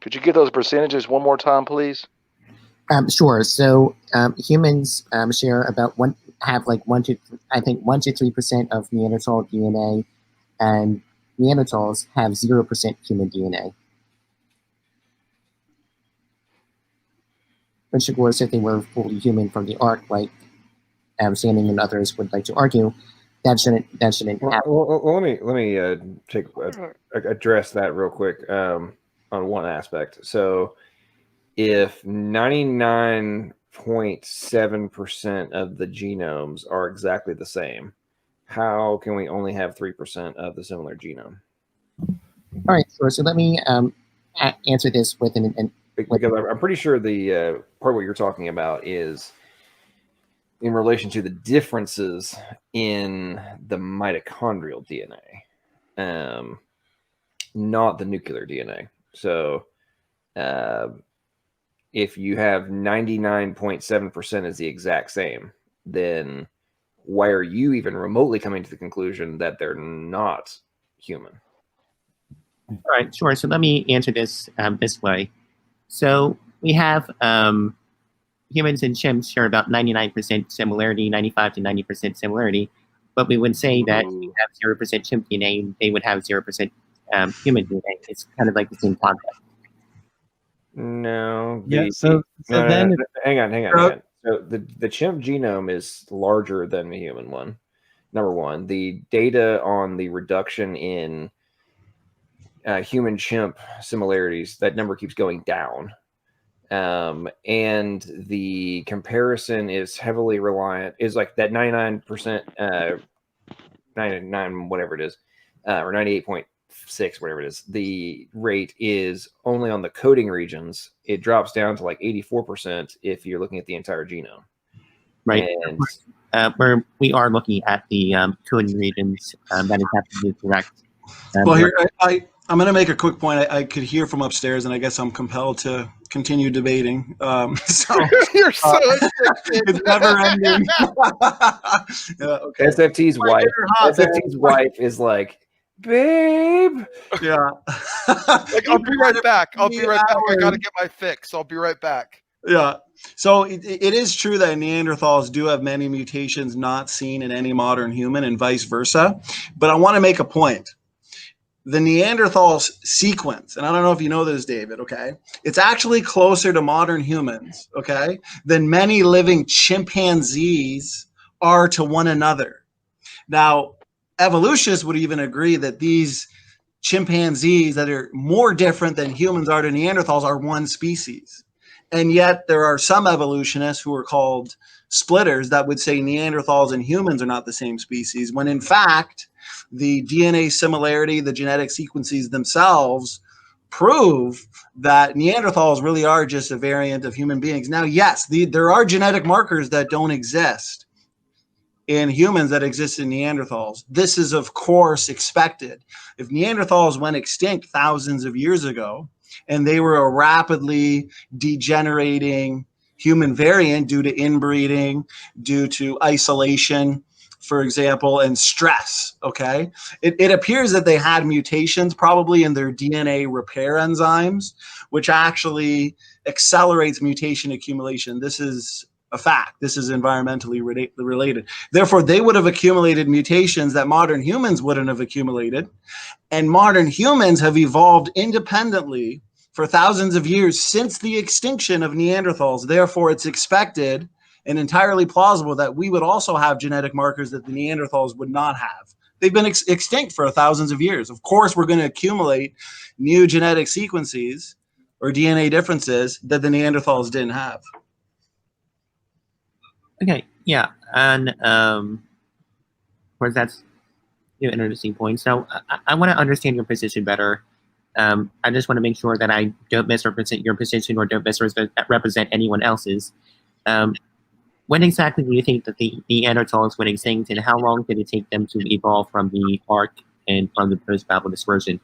Could you give those percentages one more time, please? Sure. So humans share about 1 to 3% of Neanderthal DNA, and Neanderthals have 0% human DNA. Which, of course, if they were fully human from the ark, like Shannon and others would like to argue, that shouldn't happen. Well, let me address that real quick on one aspect. So, if 99.7% of the genomes are exactly the same, how can we only have 3% of the similar genome? All right, sure. So let me answer this with because I'm pretty sure the part what you're talking about is in relation to the differences in the mitochondrial DNA, not the nuclear DNA. So if you have 99.7% is the exact same, then why are you even remotely coming to the conclusion that they're not human? All right, sure. So let me answer this this way. So we have humans and chimps share about 99% similarity, 95 to 90% similarity, but we would say that if you have 0% chimp DNA, they would have 0% human DNA. It's kind of like the same concept. No. Hang on. So the chimp genome is larger than the human one. Number one, the data on the reduction in human chimp similarities, that number keeps going down. And the comparison is heavily reliant, is like that 99%, 99, whatever it is, or 98.5% 6, whatever it is, the rate is only on the coding regions. It drops down to like 84% if you're looking at the entire genome. Right. And we are looking at the coding regions. That is absolutely correct. Well, here I'm going to make a quick point. I could hear from upstairs, and I guess I'm compelled to continue debating. So You're so it's never ending. Yeah, okay. SFT's wife is like, babe. Yeah. Like, I'll be right back. I gotta get my fix. I'll be right back. Yeah. So it is true that Neanderthals do have many mutations not seen in any modern human, and vice versa. But I want to make a point. The Neanderthals sequence, and I don't know if you know this, David, okay? It's actually closer to modern humans, okay, than many living chimpanzees are to one another. Now, evolutionists would even agree that these chimpanzees that are more different than humans are to Neanderthals are one species. And yet there are some evolutionists who are called splitters that would say Neanderthals and humans are not the same species, when in fact, the DNA similarity, the genetic sequences themselves prove that Neanderthals really are just a variant of human beings. Now, yes, there are genetic markers that don't exist in humans that exist in Neanderthals. This is, of course, expected. If Neanderthals went extinct thousands of years ago, and they were a rapidly degenerating human variant due to inbreeding, due to isolation, for example, and stress, okay? It appears that they had mutations probably in their DNA repair enzymes, which actually accelerates mutation accumulation. This is a fact. This is environmentally related. Therefore, they would have accumulated mutations that modern humans wouldn't have accumulated. And modern humans have evolved independently for thousands of years since the extinction of Neanderthals. Therefore, it's expected and entirely plausible that we would also have genetic markers that the Neanderthals would not have. They've been extinct for thousands of years. Of course, we're going to accumulate new genetic sequences or DNA differences that the Neanderthals didn't have. Okay, yeah, and of course that's an interesting point. So I want to understand your position better. I just want to make sure that I don't misrepresent your position or don't misrepresent anyone else's. When exactly do you think that the Neanderthals went extinct, and how long did it take them to evolve from the Ark and from the post-Babel dispersion?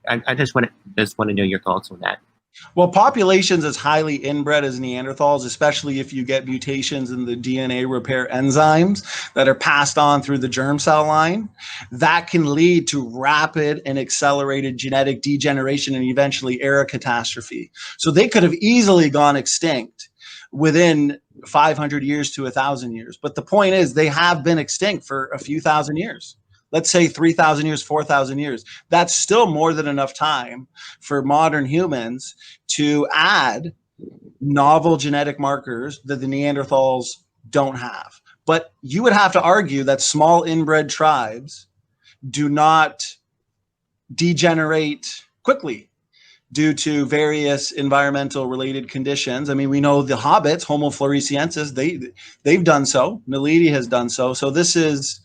I just want to know your thoughts on that. Well, populations as highly inbred as Neanderthals, especially if you get mutations in the DNA repair enzymes that are passed on through the germ cell line, that can lead to rapid and accelerated genetic degeneration and eventually era catastrophe. So they could have easily gone extinct within 500 years to 1,000 years. But the point is, they have been extinct for a few thousand years. Let's say 3,000 years, 4,000 years. That's still more than enough time for modern humans to add novel genetic markers that the Neanderthals don't have. But you would have to argue that small inbred tribes do not degenerate quickly due to various environmental related conditions. I mean, we know the hobbits, Homo floresiensis, they've done so. Naledi has done so. So this is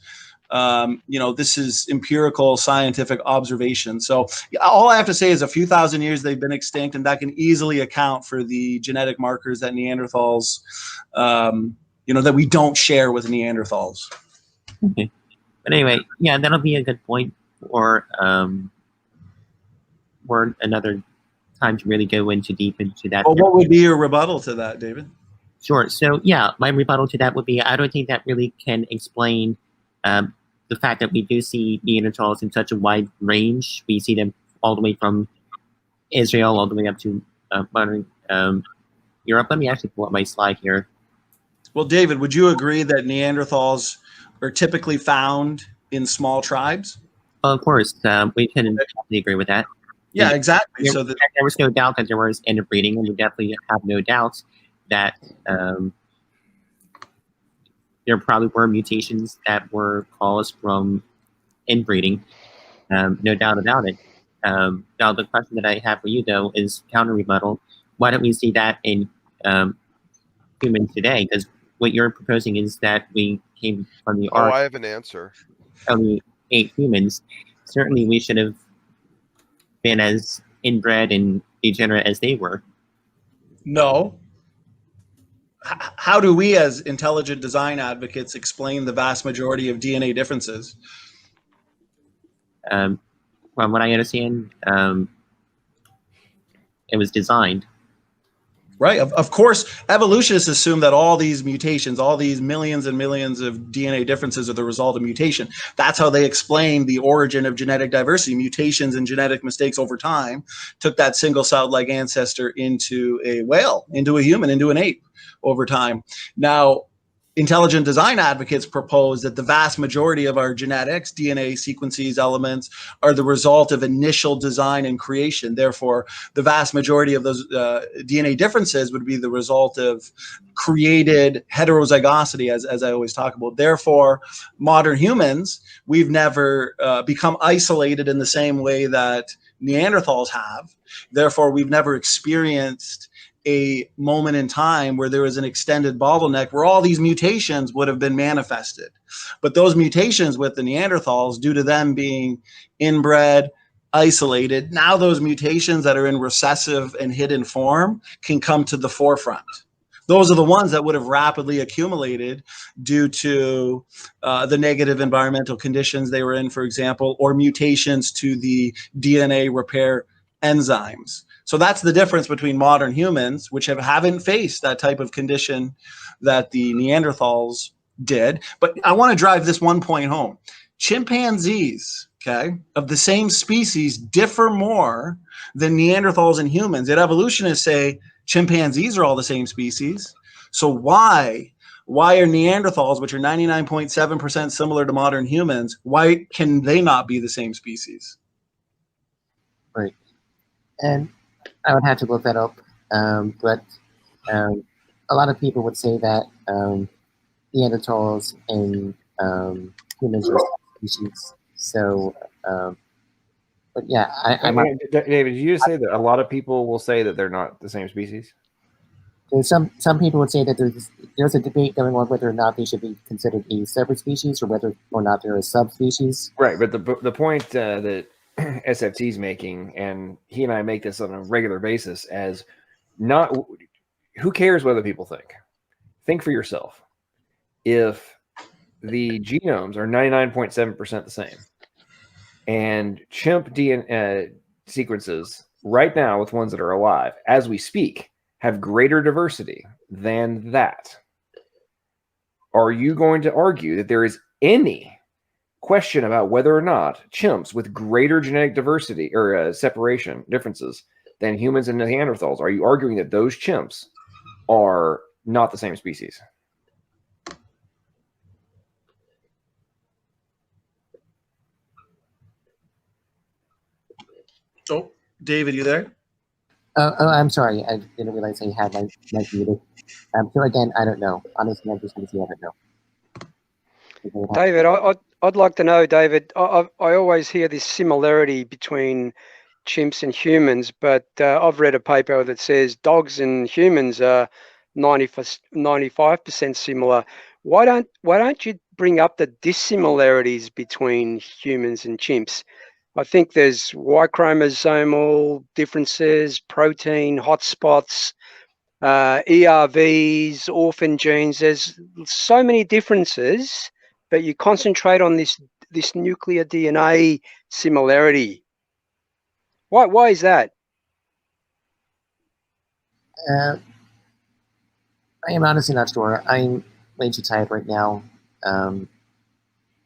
this is empirical scientific observation. So all I have to say is a few thousand years they've been extinct, and that can easily account for the genetic markers that Neanderthals, that we don't share with Neanderthals. Okay. But anyway, yeah, that'll be a good point for another time to really go deep into that. Well, what would be your rebuttal to that, David? Sure. So yeah, my rebuttal to that would be, I don't think that really can explain the fact that we do see Neanderthals in such a wide range. We see them all the way from Israel all the way up to modern Europe. Let me actually pull up my slide here. Well, David, would you agree that Neanderthals are typically found in small tribes? Well, of course, we can definitely agree with that. Yeah, exactly. There was no doubt that there was interbreeding, and we definitely have no doubts that there probably were mutations that were caused from inbreeding. No doubt about it. Now, the question that I have for you, though, is counter rebuttal. Why don't we see that in humans today? Because what you're proposing is that we came from the Ark. I have an answer. Only 8 humans. Certainly, we should have been as inbred and degenerate as they were. No. How do we, as intelligent design advocates, explain the vast majority of DNA differences? From what I understand, it was designed. Right. Of course, evolutionists assume that all these mutations, all these millions and millions of DNA differences are the result of mutation. That's how they explain the origin of genetic diversity. Mutations and genetic mistakes over time took that single-celled-like ancestor into a whale, into a human, into an ape over time. Now, intelligent design advocates propose that the vast majority of our genetics, DNA sequences, elements, are the result of initial design and creation. Therefore, the vast majority of those DNA differences would be the result of created heterozygosity, as I always talk about. Therefore, modern humans, we've never become isolated in the same way that Neanderthals have. Therefore, we've never experienced a moment in time where there was an extended bottleneck where all these mutations would have been manifested. But those mutations with the Neanderthals, due to them being inbred, isolated, now those mutations that are in recessive and hidden form can come to the forefront. Those are the ones that would have rapidly accumulated due to the negative environmental conditions they were in, for example, or mutations to the DNA repair enzymes. So that's the difference between modern humans, which haven't faced that type of condition that the Neanderthals did. But I want to drive this one point home. Chimpanzees, okay, of the same species differ more than Neanderthals and humans. Yet evolutionists say chimpanzees are all the same species. So why are Neanderthals, which are 99.7% similar to modern humans, why can they not be the same species? Right. And I would have to look that up, but a lot of people would say that Neanderthals and humans are species. So, but yeah, I might. David, did you just say that a lot of people will say that they're not the same species? Some people would say that there's a debate going on whether or not they should be considered a separate species or whether or not they're a subspecies. Right, but the point that SFT is making, and he and I make this on a regular basis, as not who cares what other people think? Think for yourself. If the genomes are 99.7% the same, and chimp DNA sequences right now with ones that are alive as we speak have greater diversity than that, are you going to argue that there is any question about whether or not chimps with greater genetic diversity or separation differences than humans and Neanderthals, are you arguing that those chimps are not the same species? Oh, David, you there? Oh, I'm sorry. I didn't realize I had my muted. So again, I don't know. Honestly, I'm just going to say I don't know. David, I'd like to know, David, I always hear this similarity between chimps and humans, but I've read a paper that says dogs and humans are 95% similar. Why don't you bring up the dissimilarities between humans and chimps? I think there's Y chromosomal differences, protein hotspots, ERVs, orphan genes. There's so many differences, but you concentrate on this nuclear DNA similarity. Why is that? I am honestly not sure. I'm way too tired right now.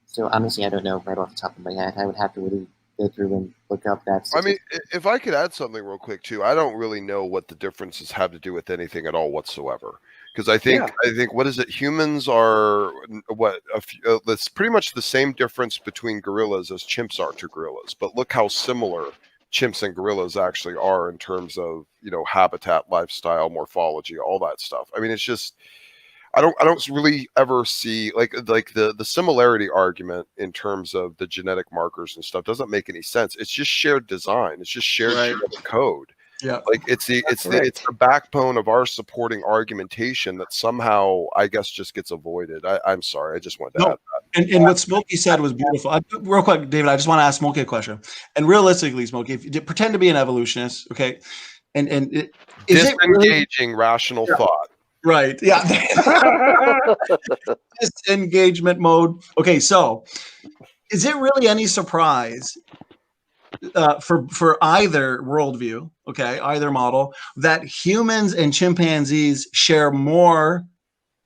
So honestly, I don't know right off the top of my head. I would have to really go through and look up that. I mean, if I could add something real quick too, I don't really know what the differences have to do with anything at all whatsoever. Because I think what is it? Humans are that's pretty much the same difference between gorillas as chimps are to gorillas. But look how similar chimps and gorillas actually are in terms of, you know, habitat, lifestyle, morphology, all that stuff. I mean, it's just I don't really ever see like the similarity argument in terms of the genetic markers and stuff doesn't make any sense. It's just shared design. It's just shared genetic code. Yeah, like it's the backbone of our supporting argumentation that somehow I guess just gets avoided. I'm sorry, I just wanted to add that. And what Smokey said was beautiful. Real quick, David, I just want to ask Smokey a question. And realistically, Smokey, if you pretend to be an evolutionist, okay, is it really disengaging rational thought? right? Yeah, disengagement mode. Okay, so is it really any surprise for either worldview, okay, either model, that humans and chimpanzees share more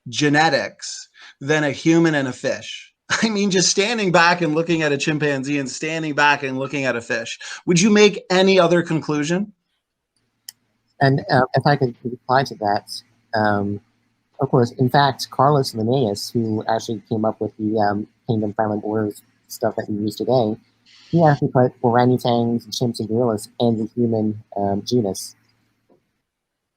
genetics than a human and a fish? I mean, just standing back and looking at a chimpanzee and standing back and looking at a fish, would you make any other conclusion? And if I could reply to that, of course, in fact, Carlos Linnaeus, who actually came up with the kingdom family orders stuff that we use today, he actually put orangutans, chimps, and gorillas in the human genus.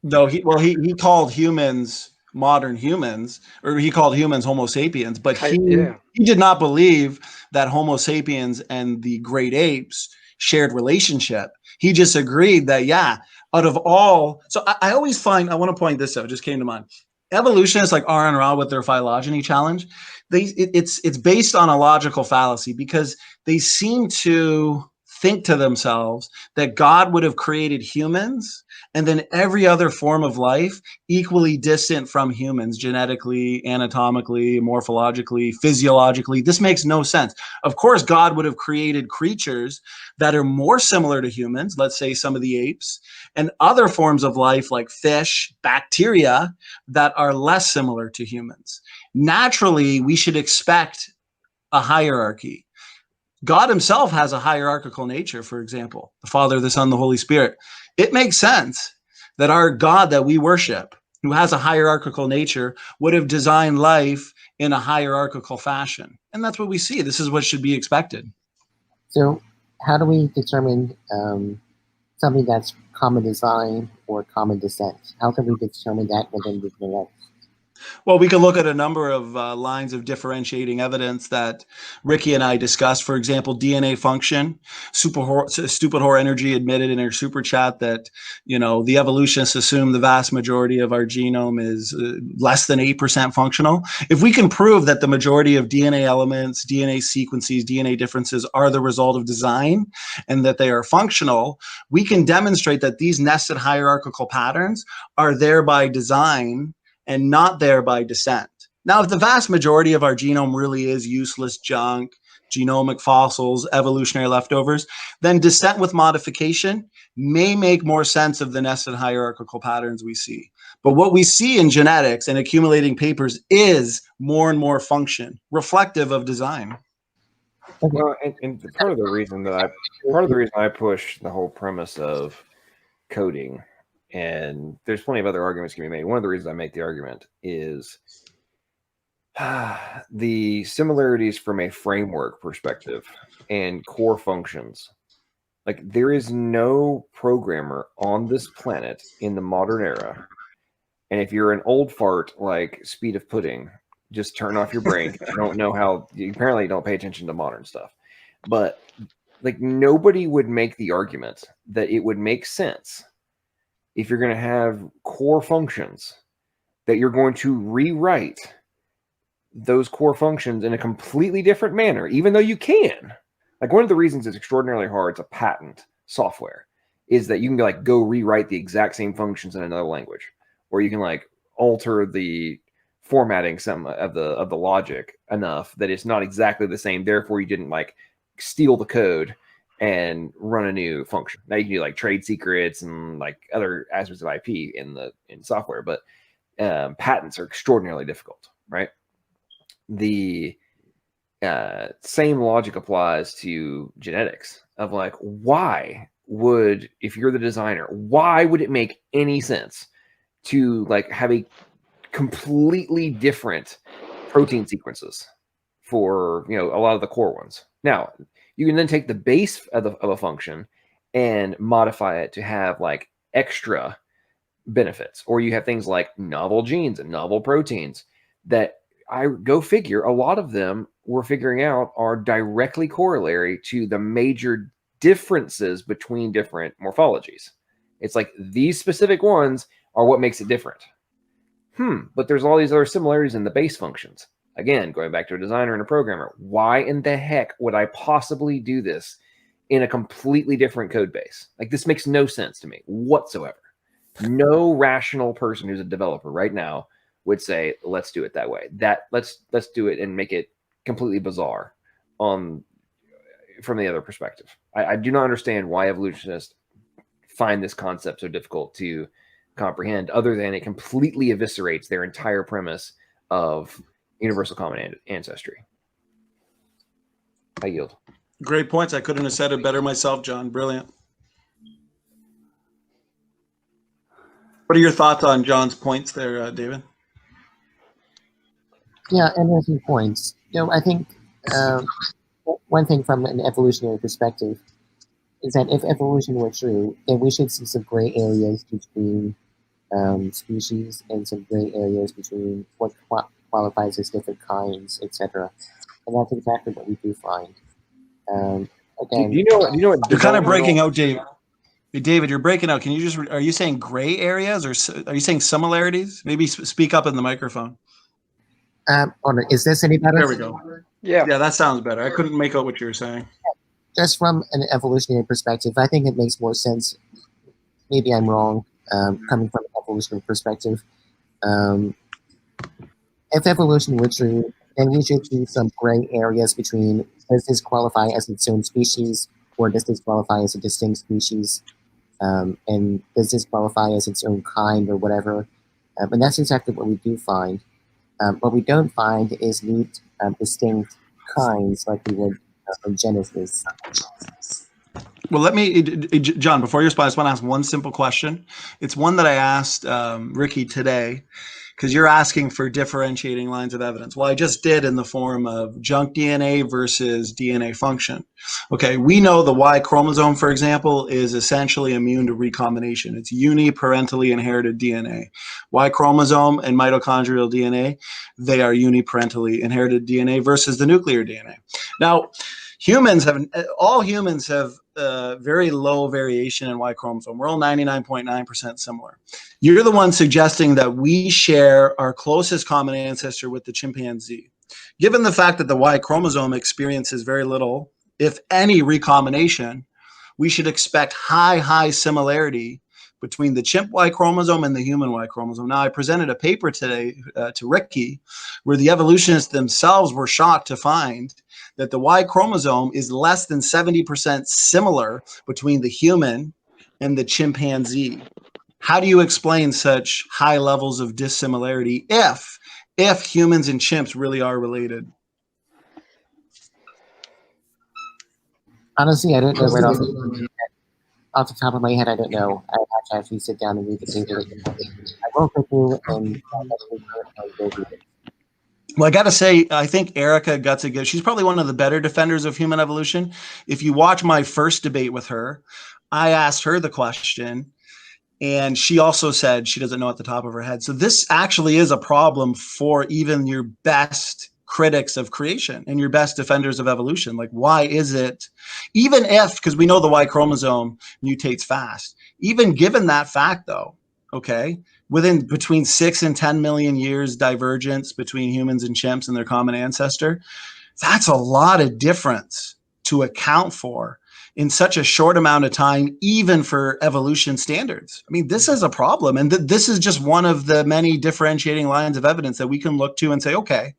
No, he called humans modern humans, or he called humans Homo sapiens, but he did not believe that Homo sapiens and the great apes shared relationship. He just agreed that, yeah, out of all, so I always find, I want to point this out, just came to mind. Evolutionists like R and Ra with their phylogeny challenge, it's based on a logical fallacy, because they seem to think to themselves that God would have created humans and then every other form of life equally distant from humans, genetically, anatomically, morphologically, physiologically. This makes no sense. Of course, God would have created creatures that are more similar to humans, let's say some of the apes, and other forms of life like fish, bacteria, that are less similar to humans. Naturally, we should expect a hierarchy. God himself has a hierarchical nature, for example, the Father, the Son, the Holy Spirit. It makes sense that our God that we worship, who has a hierarchical nature, would have designed life in a hierarchical fashion. And that's what we see. This is what should be expected. So how do we determine something that's common design or common descent? How can we determine that within the genetics? Well, we can look at a number of lines of differentiating evidence that Ricky and I discussed. For example, DNA function. Stupid Whore Energy admitted in her super chat that, you know, the evolutionists assume the vast majority of our genome is less than 8% functional. If we can prove that the majority of DNA elements, DNA sequences, DNA differences are the result of design and that they are functional, we can demonstrate that these nested hierarchical patterns are there by design and not there by descent. Now, if the vast majority of our genome really is useless junk, genomic fossils, evolutionary leftovers, then descent with modification may make more sense of the nested hierarchical patterns we see. But what we see in genetics and accumulating papers is more and more function, reflective of design. Well, and part of the reason I push the whole premise of coding, and there's plenty of other arguments can be made. One of the reasons I make the argument is the similarities from a framework perspective and core functions. Like, there is no programmer on this planet in the modern era, and if you're an old fart like Speed of Pudding, just turn off your brain. You don't know how, you apparently don't pay attention to modern stuff. But like, nobody would make the argument that it would make sense if you're going to have core functions that you're going to rewrite those core functions in a completely different manner, even though you can. Like, one of the reasons it's extraordinarily hard to patent software is that you can like go rewrite the exact same functions in another language, or you can like alter the formatting some of the logic enough that it's not exactly the same. Therefore, you didn't like steal the code and run a new function. Now you can do like trade secrets and like other aspects of IP in software, but patents are extraordinarily difficult, right? The same logic applies to genetics of like, why would, if you're the designer, why would it make any sense to like have a completely different protein sequences for, you know, a lot of the core ones? Now, you can then take the base of a function and modify it to have like extra benefits, or you have things like novel genes and novel proteins that, I go figure, a lot of them we're figuring out are directly corollary to the major differences between different morphologies. It's like these specific ones are what makes it different. But there's all these other similarities in the base functions. Again, going back to a designer and a programmer, why in the heck would I possibly do this in a completely different code base? Like, this makes no sense to me whatsoever. No rational person who's a developer right now would say, let's do it that way. Let's do it and make it completely bizarre from the other perspective. I do not understand why evolutionists find this concept so difficult to comprehend, other than it completely eviscerates their entire premise of universal common ancestry. I yield. Great points. I couldn't have said it better myself, John. Brilliant. What are your thoughts on John's points there, David? Yeah, interesting points. I think one thing from an evolutionary perspective is that if evolution were true, then we should see some gray areas between species and some gray areas between what qualifies as different kinds, etc. And that's exactly what we do find. Again, do you know what you're kind of breaking out, David. David, you're breaking out. Can you are you saying gray areas, or are you saying similarities? Maybe speak up in the microphone. Is this any better? There we go. Yeah, that sounds better. I couldn't make out what you were saying. Just from an evolutionary perspective, I think it makes more sense. Maybe I'm wrong, coming from an evolutionary perspective. If evolution were true, then we should see some gray areas between, does this qualify as its own species, or does this qualify as a distinct species, and does this qualify as its own kind or whatever. And that's exactly what we do find. What we don't find is neat, distinct kinds like we would in Genesis. Well, let me, John, before you respond, I just want to ask one simple question. It's one that I asked Ricky today, because you're asking for differentiating lines of evidence. Well, I just did in the form of junk DNA versus DNA function. Okay, we know the Y chromosome, for example, is essentially immune to recombination. It's uniparentally inherited DNA. Y chromosome and mitochondrial DNA, they are uniparentally inherited DNA versus the nuclear DNA. Now, all humans have very low variation in Y chromosome. We're all 99.9% similar. You're the one suggesting that we share our closest common ancestor with the chimpanzee. Given the fact that the Y chromosome experiences very little, if any, recombination, we should expect high similarity between the chimp Y chromosome and the human Y chromosome. Now, I presented a paper today to Ricky where the evolutionists themselves were shocked to find that the Y chromosome is less than 70% similar between the human and the chimpanzee. How do you explain such high levels of dissimilarity if humans and chimps really are related? Honestly, I don't know right off the top of my head. I don't know. I have to actually sit down and read the paper. I will go through and go read it. Well, I got to say, I think Erica got to go. She's probably one of the better defenders of human evolution. If you watch my first debate with her, I asked her the question, and she also said she doesn't know at the top of her head. So this actually is a problem for even your best critics of creation and your best defenders of evolution. Like, why is it, even if, because we know the Y chromosome mutates fast, even given that fact though, okay, within between 6 and 10 million years divergence between humans and chimps and their common ancestor, that's a lot of difference to account for in such a short amount of time, even for evolution standards. I mean, this is a problem. And this is just one of the many differentiating lines of evidence that we can look to and say, okay,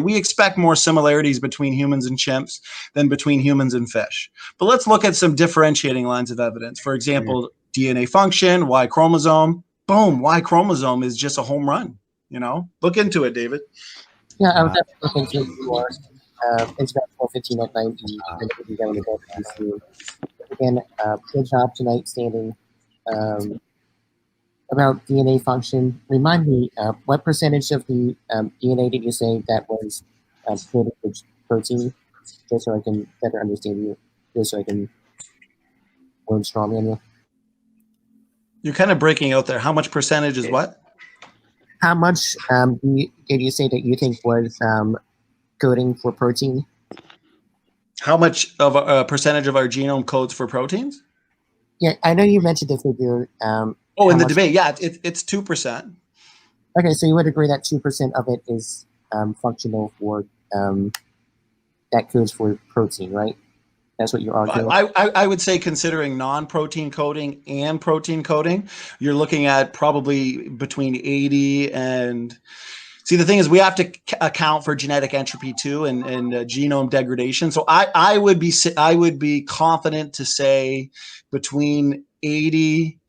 we expect more similarities between humans and chimps than between humans and fish. But let's look at some differentiating lines of evidence. For example, DNA function, Y chromosome, boom, Y chromosome is just a home run. Look into it, David. Yeah, I would definitely look into it more. It's about 4:15 at night. And going to bed soon. Again, good job tonight standing about DNA function. Remind me, what percentage of the DNA did you say that was coded for protein? Just so I can better understand you. Just so I can learn strongly on you. You're kind of breaking out there. How much percentage is what? How much did you say that you think was coding for protein? How much of a percentage of our genome codes for proteins? Yeah, I know you mentioned the figure. In the debate, yeah, it's 2%. Okay, so you would agree that 2% of it is functional for that codes for protein, right? That's what you're arguing. I would say, considering non-protein coding and protein coding, you're looking at probably between 80 and. See, the thing is, we have to account for genetic entropy too, and genome degradation. So I would be confident to say between 80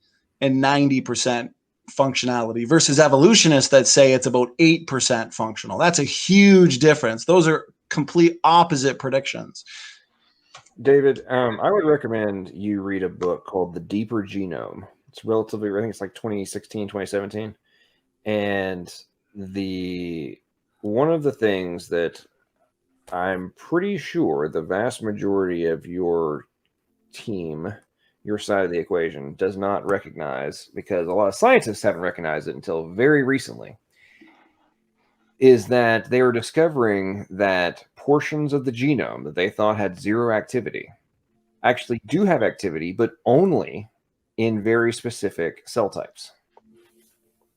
and 90% functionality versus evolutionists that say it's about 8% functional. That's a huge difference. Those are complete opposite predictions. David, I would recommend you read a book called The Deeper Genome. It's relatively, I think it's like 2016, 2017. And one of the things that I'm pretty sure the vast majority of your team, your side of the equation, does not recognize, because a lot of scientists haven't recognized it until very recently, is that they were discovering that portions of the genome that they thought had zero activity actually do have activity, but only in very specific cell types.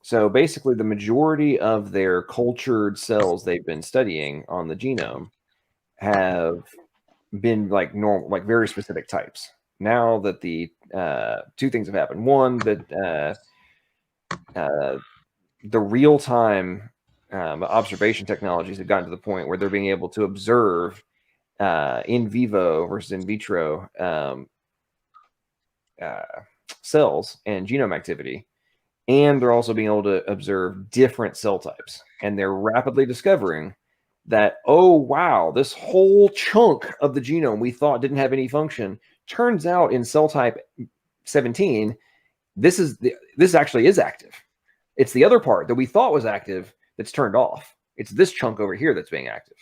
So basically, the majority of their cultured cells they've been studying on the genome have been like normal, like very specific types. Now that the two things have happened. One, that the real-time observation technologies have gotten to the point where they're being able to observe in vivo versus in vitro cells and genome activity. And they're also being able to observe different cell types. And they're rapidly discovering that, oh, wow, this whole chunk of the genome we thought didn't have any function, turns out in cell type 17, this actually is active. It's the other part that we thought was active that's turned off. It's this chunk over here that's being active.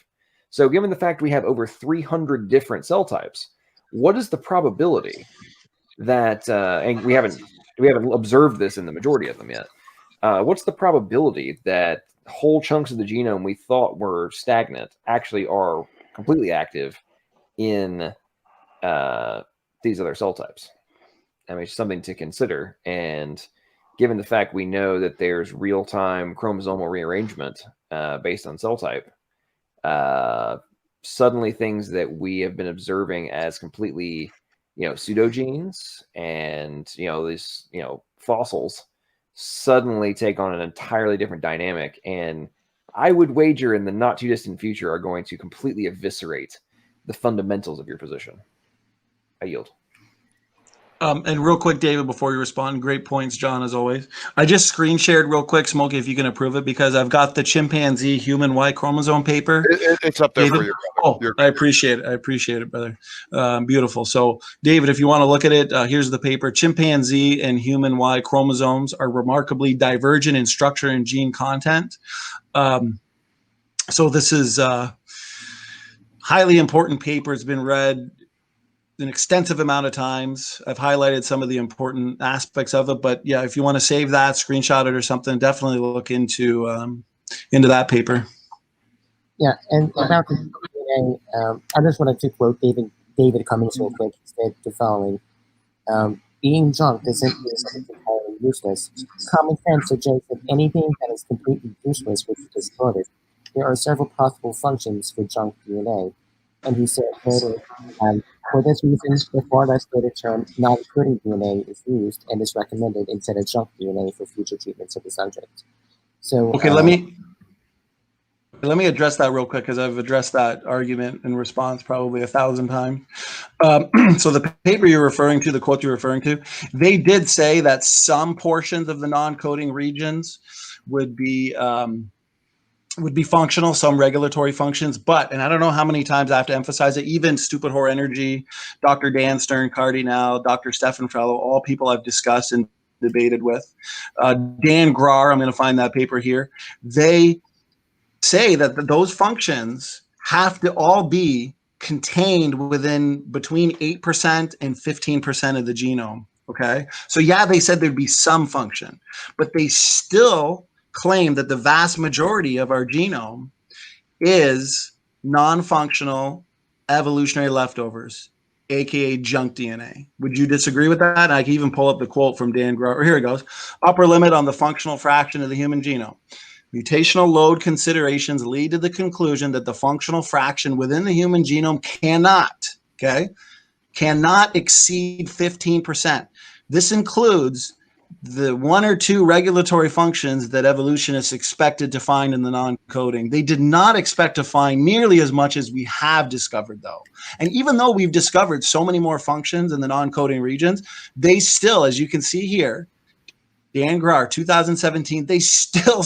So given the fact we have over 300 different cell types, what is the probability that, and we haven't observed this in the majority of them yet. What's the probability that whole chunks of the genome we thought were stagnant actually are completely active in these other cell types? I mean, it's something to consider. And given the fact we know that there's real-time chromosomal rearrangement based on cell type, suddenly things that we have been observing as completely pseudogenes and, these, fossils suddenly take on an entirely different dynamic. And I would wager in the not too distant future are going to completely eviscerate the fundamentals of your position. I yield. And real quick, David, before you respond, great points, John, as always. I just screen shared real quick, Smokey, if you can approve it, because I've got the chimpanzee human Y chromosome paper. It's up there David? for you. Oh, I appreciate it. I appreciate it, brother. Beautiful. So, David, if you want to look at it, here's the paper. Chimpanzee and human Y chromosomes are remarkably divergent in structure and gene content. So this is a highly important paper. It's been read an extensive amount of times. I've highlighted some of the important aspects of it, but yeah, if you want to save that, screenshot it or something, definitely look into that paper. Yeah, and about the DNA, I just wanted to quote David Cummings real quick. He said the following: "Being junk doesn't mean something entirely useless. Common sense suggests that anything that is completely useless would be discarded. There are several possible functions for junk DNA." And he said later, for this reason, the far less coded term non-coding DNA is used and is recommended instead of junk DNA for future treatments of the subject. So okay, let me address that real quick, because I've addressed that argument in response probably 1,000 times. So the paper you're referring to, the quote you're referring to, they did say that some portions of the non-coding regions would be functional, some regulatory functions, but, and I don't know how many times I have to emphasize it, even Stupid Whore Energy, Dr. Dan Stern Cardinal, Dr. Stefan Fellow, all people I've discussed and debated with. Dan Grar, I'm going to find that paper here. They say that those functions have to all be contained within between 8% and 15% of the genome. Okay. So yeah, they said there'd be some function, but they still claim that the vast majority of our genome is non-functional evolutionary leftovers, aka junk DNA. Would you disagree with that? I can even pull up the quote from Dan Grover. Here it goes. Upper limit on the functional fraction of the human genome. Mutational load considerations lead to the conclusion that the functional fraction within the human genome cannot exceed 15%. This includes the one or two regulatory functions that evolutionists expected to find in the non-coding. They did not expect to find nearly as much as we have discovered, though. And even though we've discovered so many more functions in the non-coding regions, they still, as you can see here, Dan Grar, 2017, they still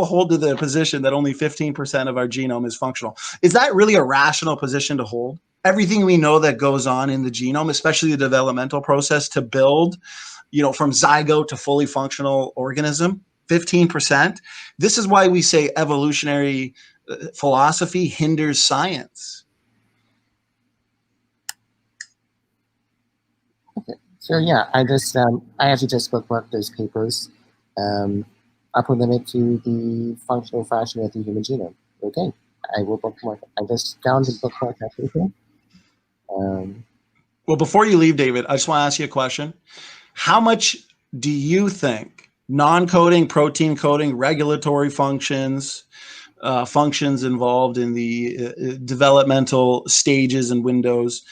hold to the position that only 15% of our genome is functional. Is that really a rational position to hold? Everything we know that goes on in the genome, especially the developmental process to build, from zygote to fully functional organism, 15%. This is why we say evolutionary philosophy hinders science. Okay. So yeah, I actually just bookmarked those papers. Upper limit to the functional fraction of the human genome. Okay, I will bookmark. I just found the bookmark actually here. Well, before you leave, David, I just want to ask you a question. How much do you think non-coding, protein coding, regulatory functions, functions involved in the developmental stages and windows,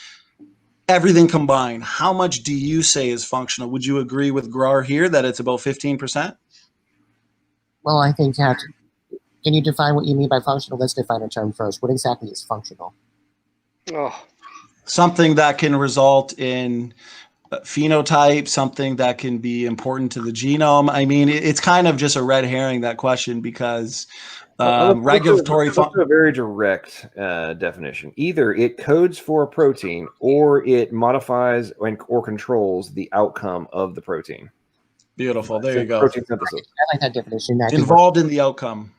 everything combined, how much do you say is functional? Would you agree with Grar here that it's about 15%? Well, I think that, can you define what you mean by functional? Let's define a term first. What exactly is functional? Something that can result in phenotype, something that can be important to the genome. I mean, it's kind of just a red herring, that question, because regulatory function. A very direct definition. Either it codes for a protein or it modifies or controls the outcome of the protein. Beautiful. There you go. I like that definition. Involved in the outcome.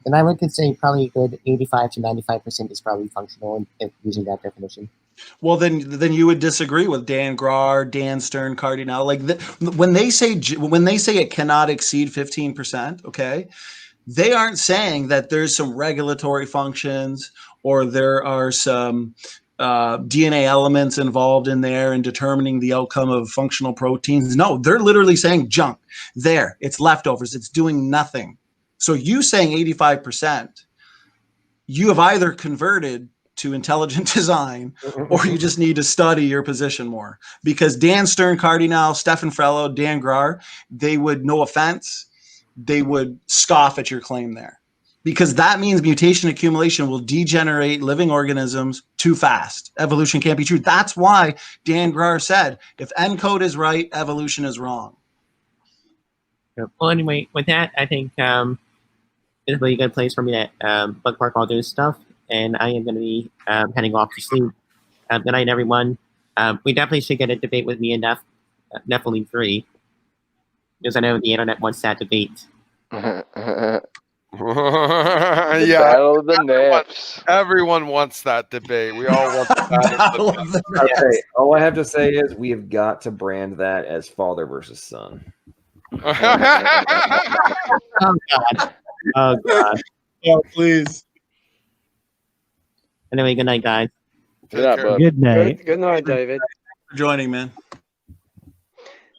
And I would say probably a good 85 to 95% is probably functional using that definition. Well, then you would disagree with Dan Grar, Dan Stern, Cardinal. Like when they say it cannot exceed 15%, okay, they aren't saying that there's some regulatory functions or there are some DNA elements involved in there in determining the outcome of functional proteins. No, they're literally saying junk. There, it's leftovers. It's doing nothing. So you saying 85%, you have either converted to intelligent design, or you just need to study your position more. Because Dan Stern, Cardinal, Stefan Frello, Dan Grar, they would, no offense, they would scoff at your claim there. Because that means mutation accumulation will degenerate living organisms too fast. Evolution can't be true. That's why Dan Grar said, if ENCODE is right, evolution is wrong. Well, anyway, with that, I think it's a really good place for me to bookmark all those stuff. And I am going to be heading off to sleep. Good night, everyone. We definitely should get a debate with me and Nephilim 3. Because I know the internet wants that debate. Yeah. Battle of the Nefs. Everyone wants that debate. We all want that. Okay, all I have to say is we have got to brand that as father versus son. Oh, God. Oh, God. Oh, please. Anyway, good night, guys. Good night, bud. Good night. Good night, David. Thanks for joining, man.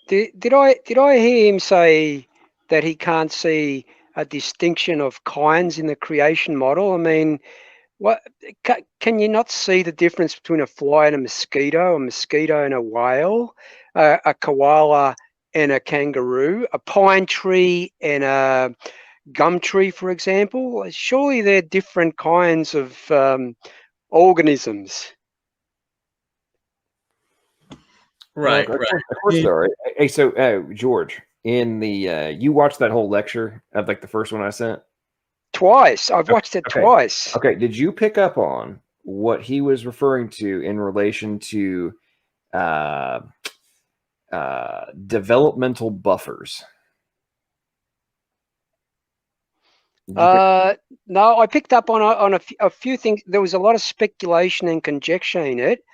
Did I hear him say that he can't see a distinction of kinds in the creation model? I mean, what can you not see the difference between a fly and a mosquito and a whale, a koala and a kangaroo, a pine tree and a gum tree, for example? Surely they're different kinds of organisms. Right. Of course they are. Hey, so George, in the you watched that whole lecture of like the first one I sent? Twice. I've watched it twice. Okay. Did you pick up on what he was referring to in relation to developmental buffers? No, I picked up on a few things. There was a lot of speculation and conjecture in it,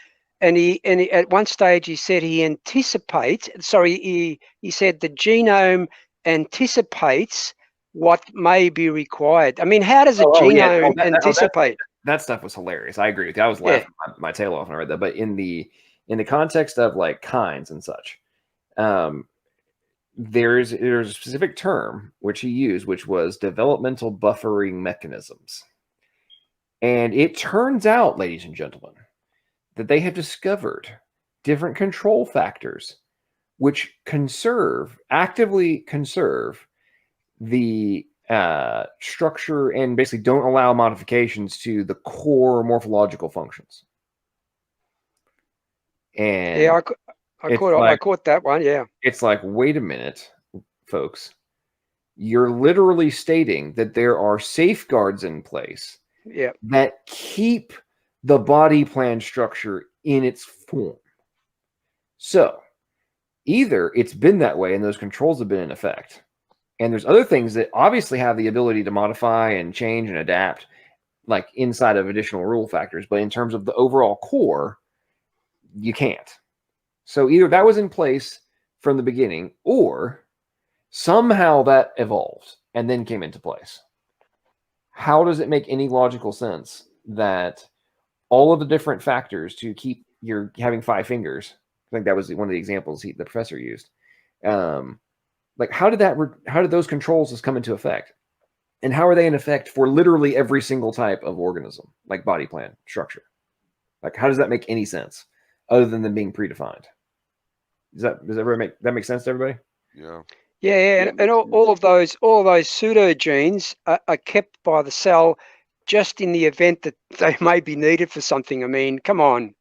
and he at one stage he said he anticipates. Sorry, he said the genome anticipates what may be required. I mean, how does a genome anticipate? That stuff was hilarious. I agree with you. I was laughing my tail off when I read that. But in the context of like kinds and such, there's a specific term which he used, which was developmental buffering mechanisms. And it turns out, ladies and gentlemen, that they have discovered different control factors which actively conserve the structure and basically don't allow modifications to the core morphological functions. And yeah, I caught that one. Yeah, it's like, wait a minute, folks. You're literally stating that there are safeguards in place that keep the body plan structure in its form. So either it's been that way and those controls have been in effect, and there's other things that obviously have the ability to modify and change and adapt, like inside of additional rule factors, but in terms of the overall core, you can't. So either that was in place from the beginning, or somehow that evolved and then came into place. How does it make any logical sense that all of the different factors to keep your having 5 fingers? I think that was one of the examples the professor used. Like, how did those controls just come into effect? And how are they in effect for literally every single type of organism, like body plan structure? Like, how does that make any sense other than them being predefined? Does that make sense to everybody? Yeah. Yeah, and all of those pseudo genes are kept by the cell just in the event that they may be needed for something. I mean, come on.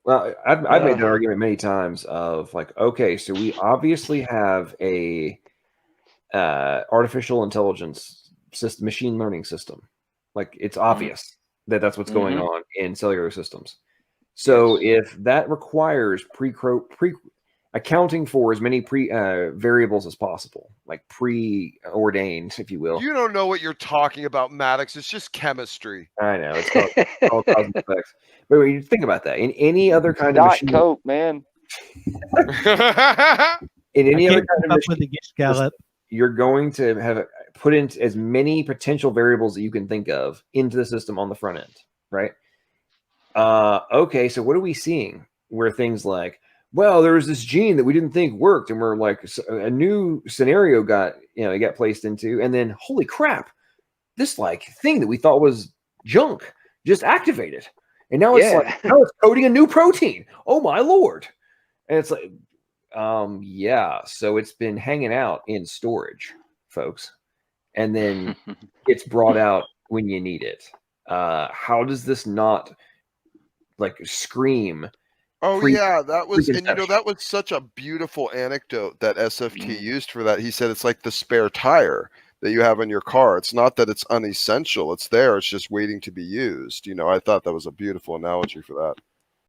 Well, I've made that argument many times of like, okay, so we obviously have a artificial intelligence system, machine learning system. Like, it's obvious that that's what's going on in cellular systems. So if that requires accounting for as many variables as possible, like preordained, if you will. You don't know what you're talking about, Maddox. It's just chemistry. I know, it's called cause and effects. But when you think about that, in any other kind of machine, Coke, man. in any other kind of machine, you're going to have put in as many potential variables that you can think of into the system on the front end, right? Okay, so what are we seeing? Where things like, well, there was this gene that we didn't think worked, and we're like, a new scenario got placed into, and then holy crap, this like thing that we thought was junk just activated, and now it's like now it's coding a new protein. Oh my lord! And it's like, yeah, so it's been hanging out in storage, folks, and then it's brought out when you need it. How does this not like scream? Oh yeah, that was, and that was such a beautiful anecdote that SFT used for that. He said it's like the spare tire that you have in your car. It's not that it's unessential; it's there. It's just waiting to be used. I thought that was a beautiful analogy for that.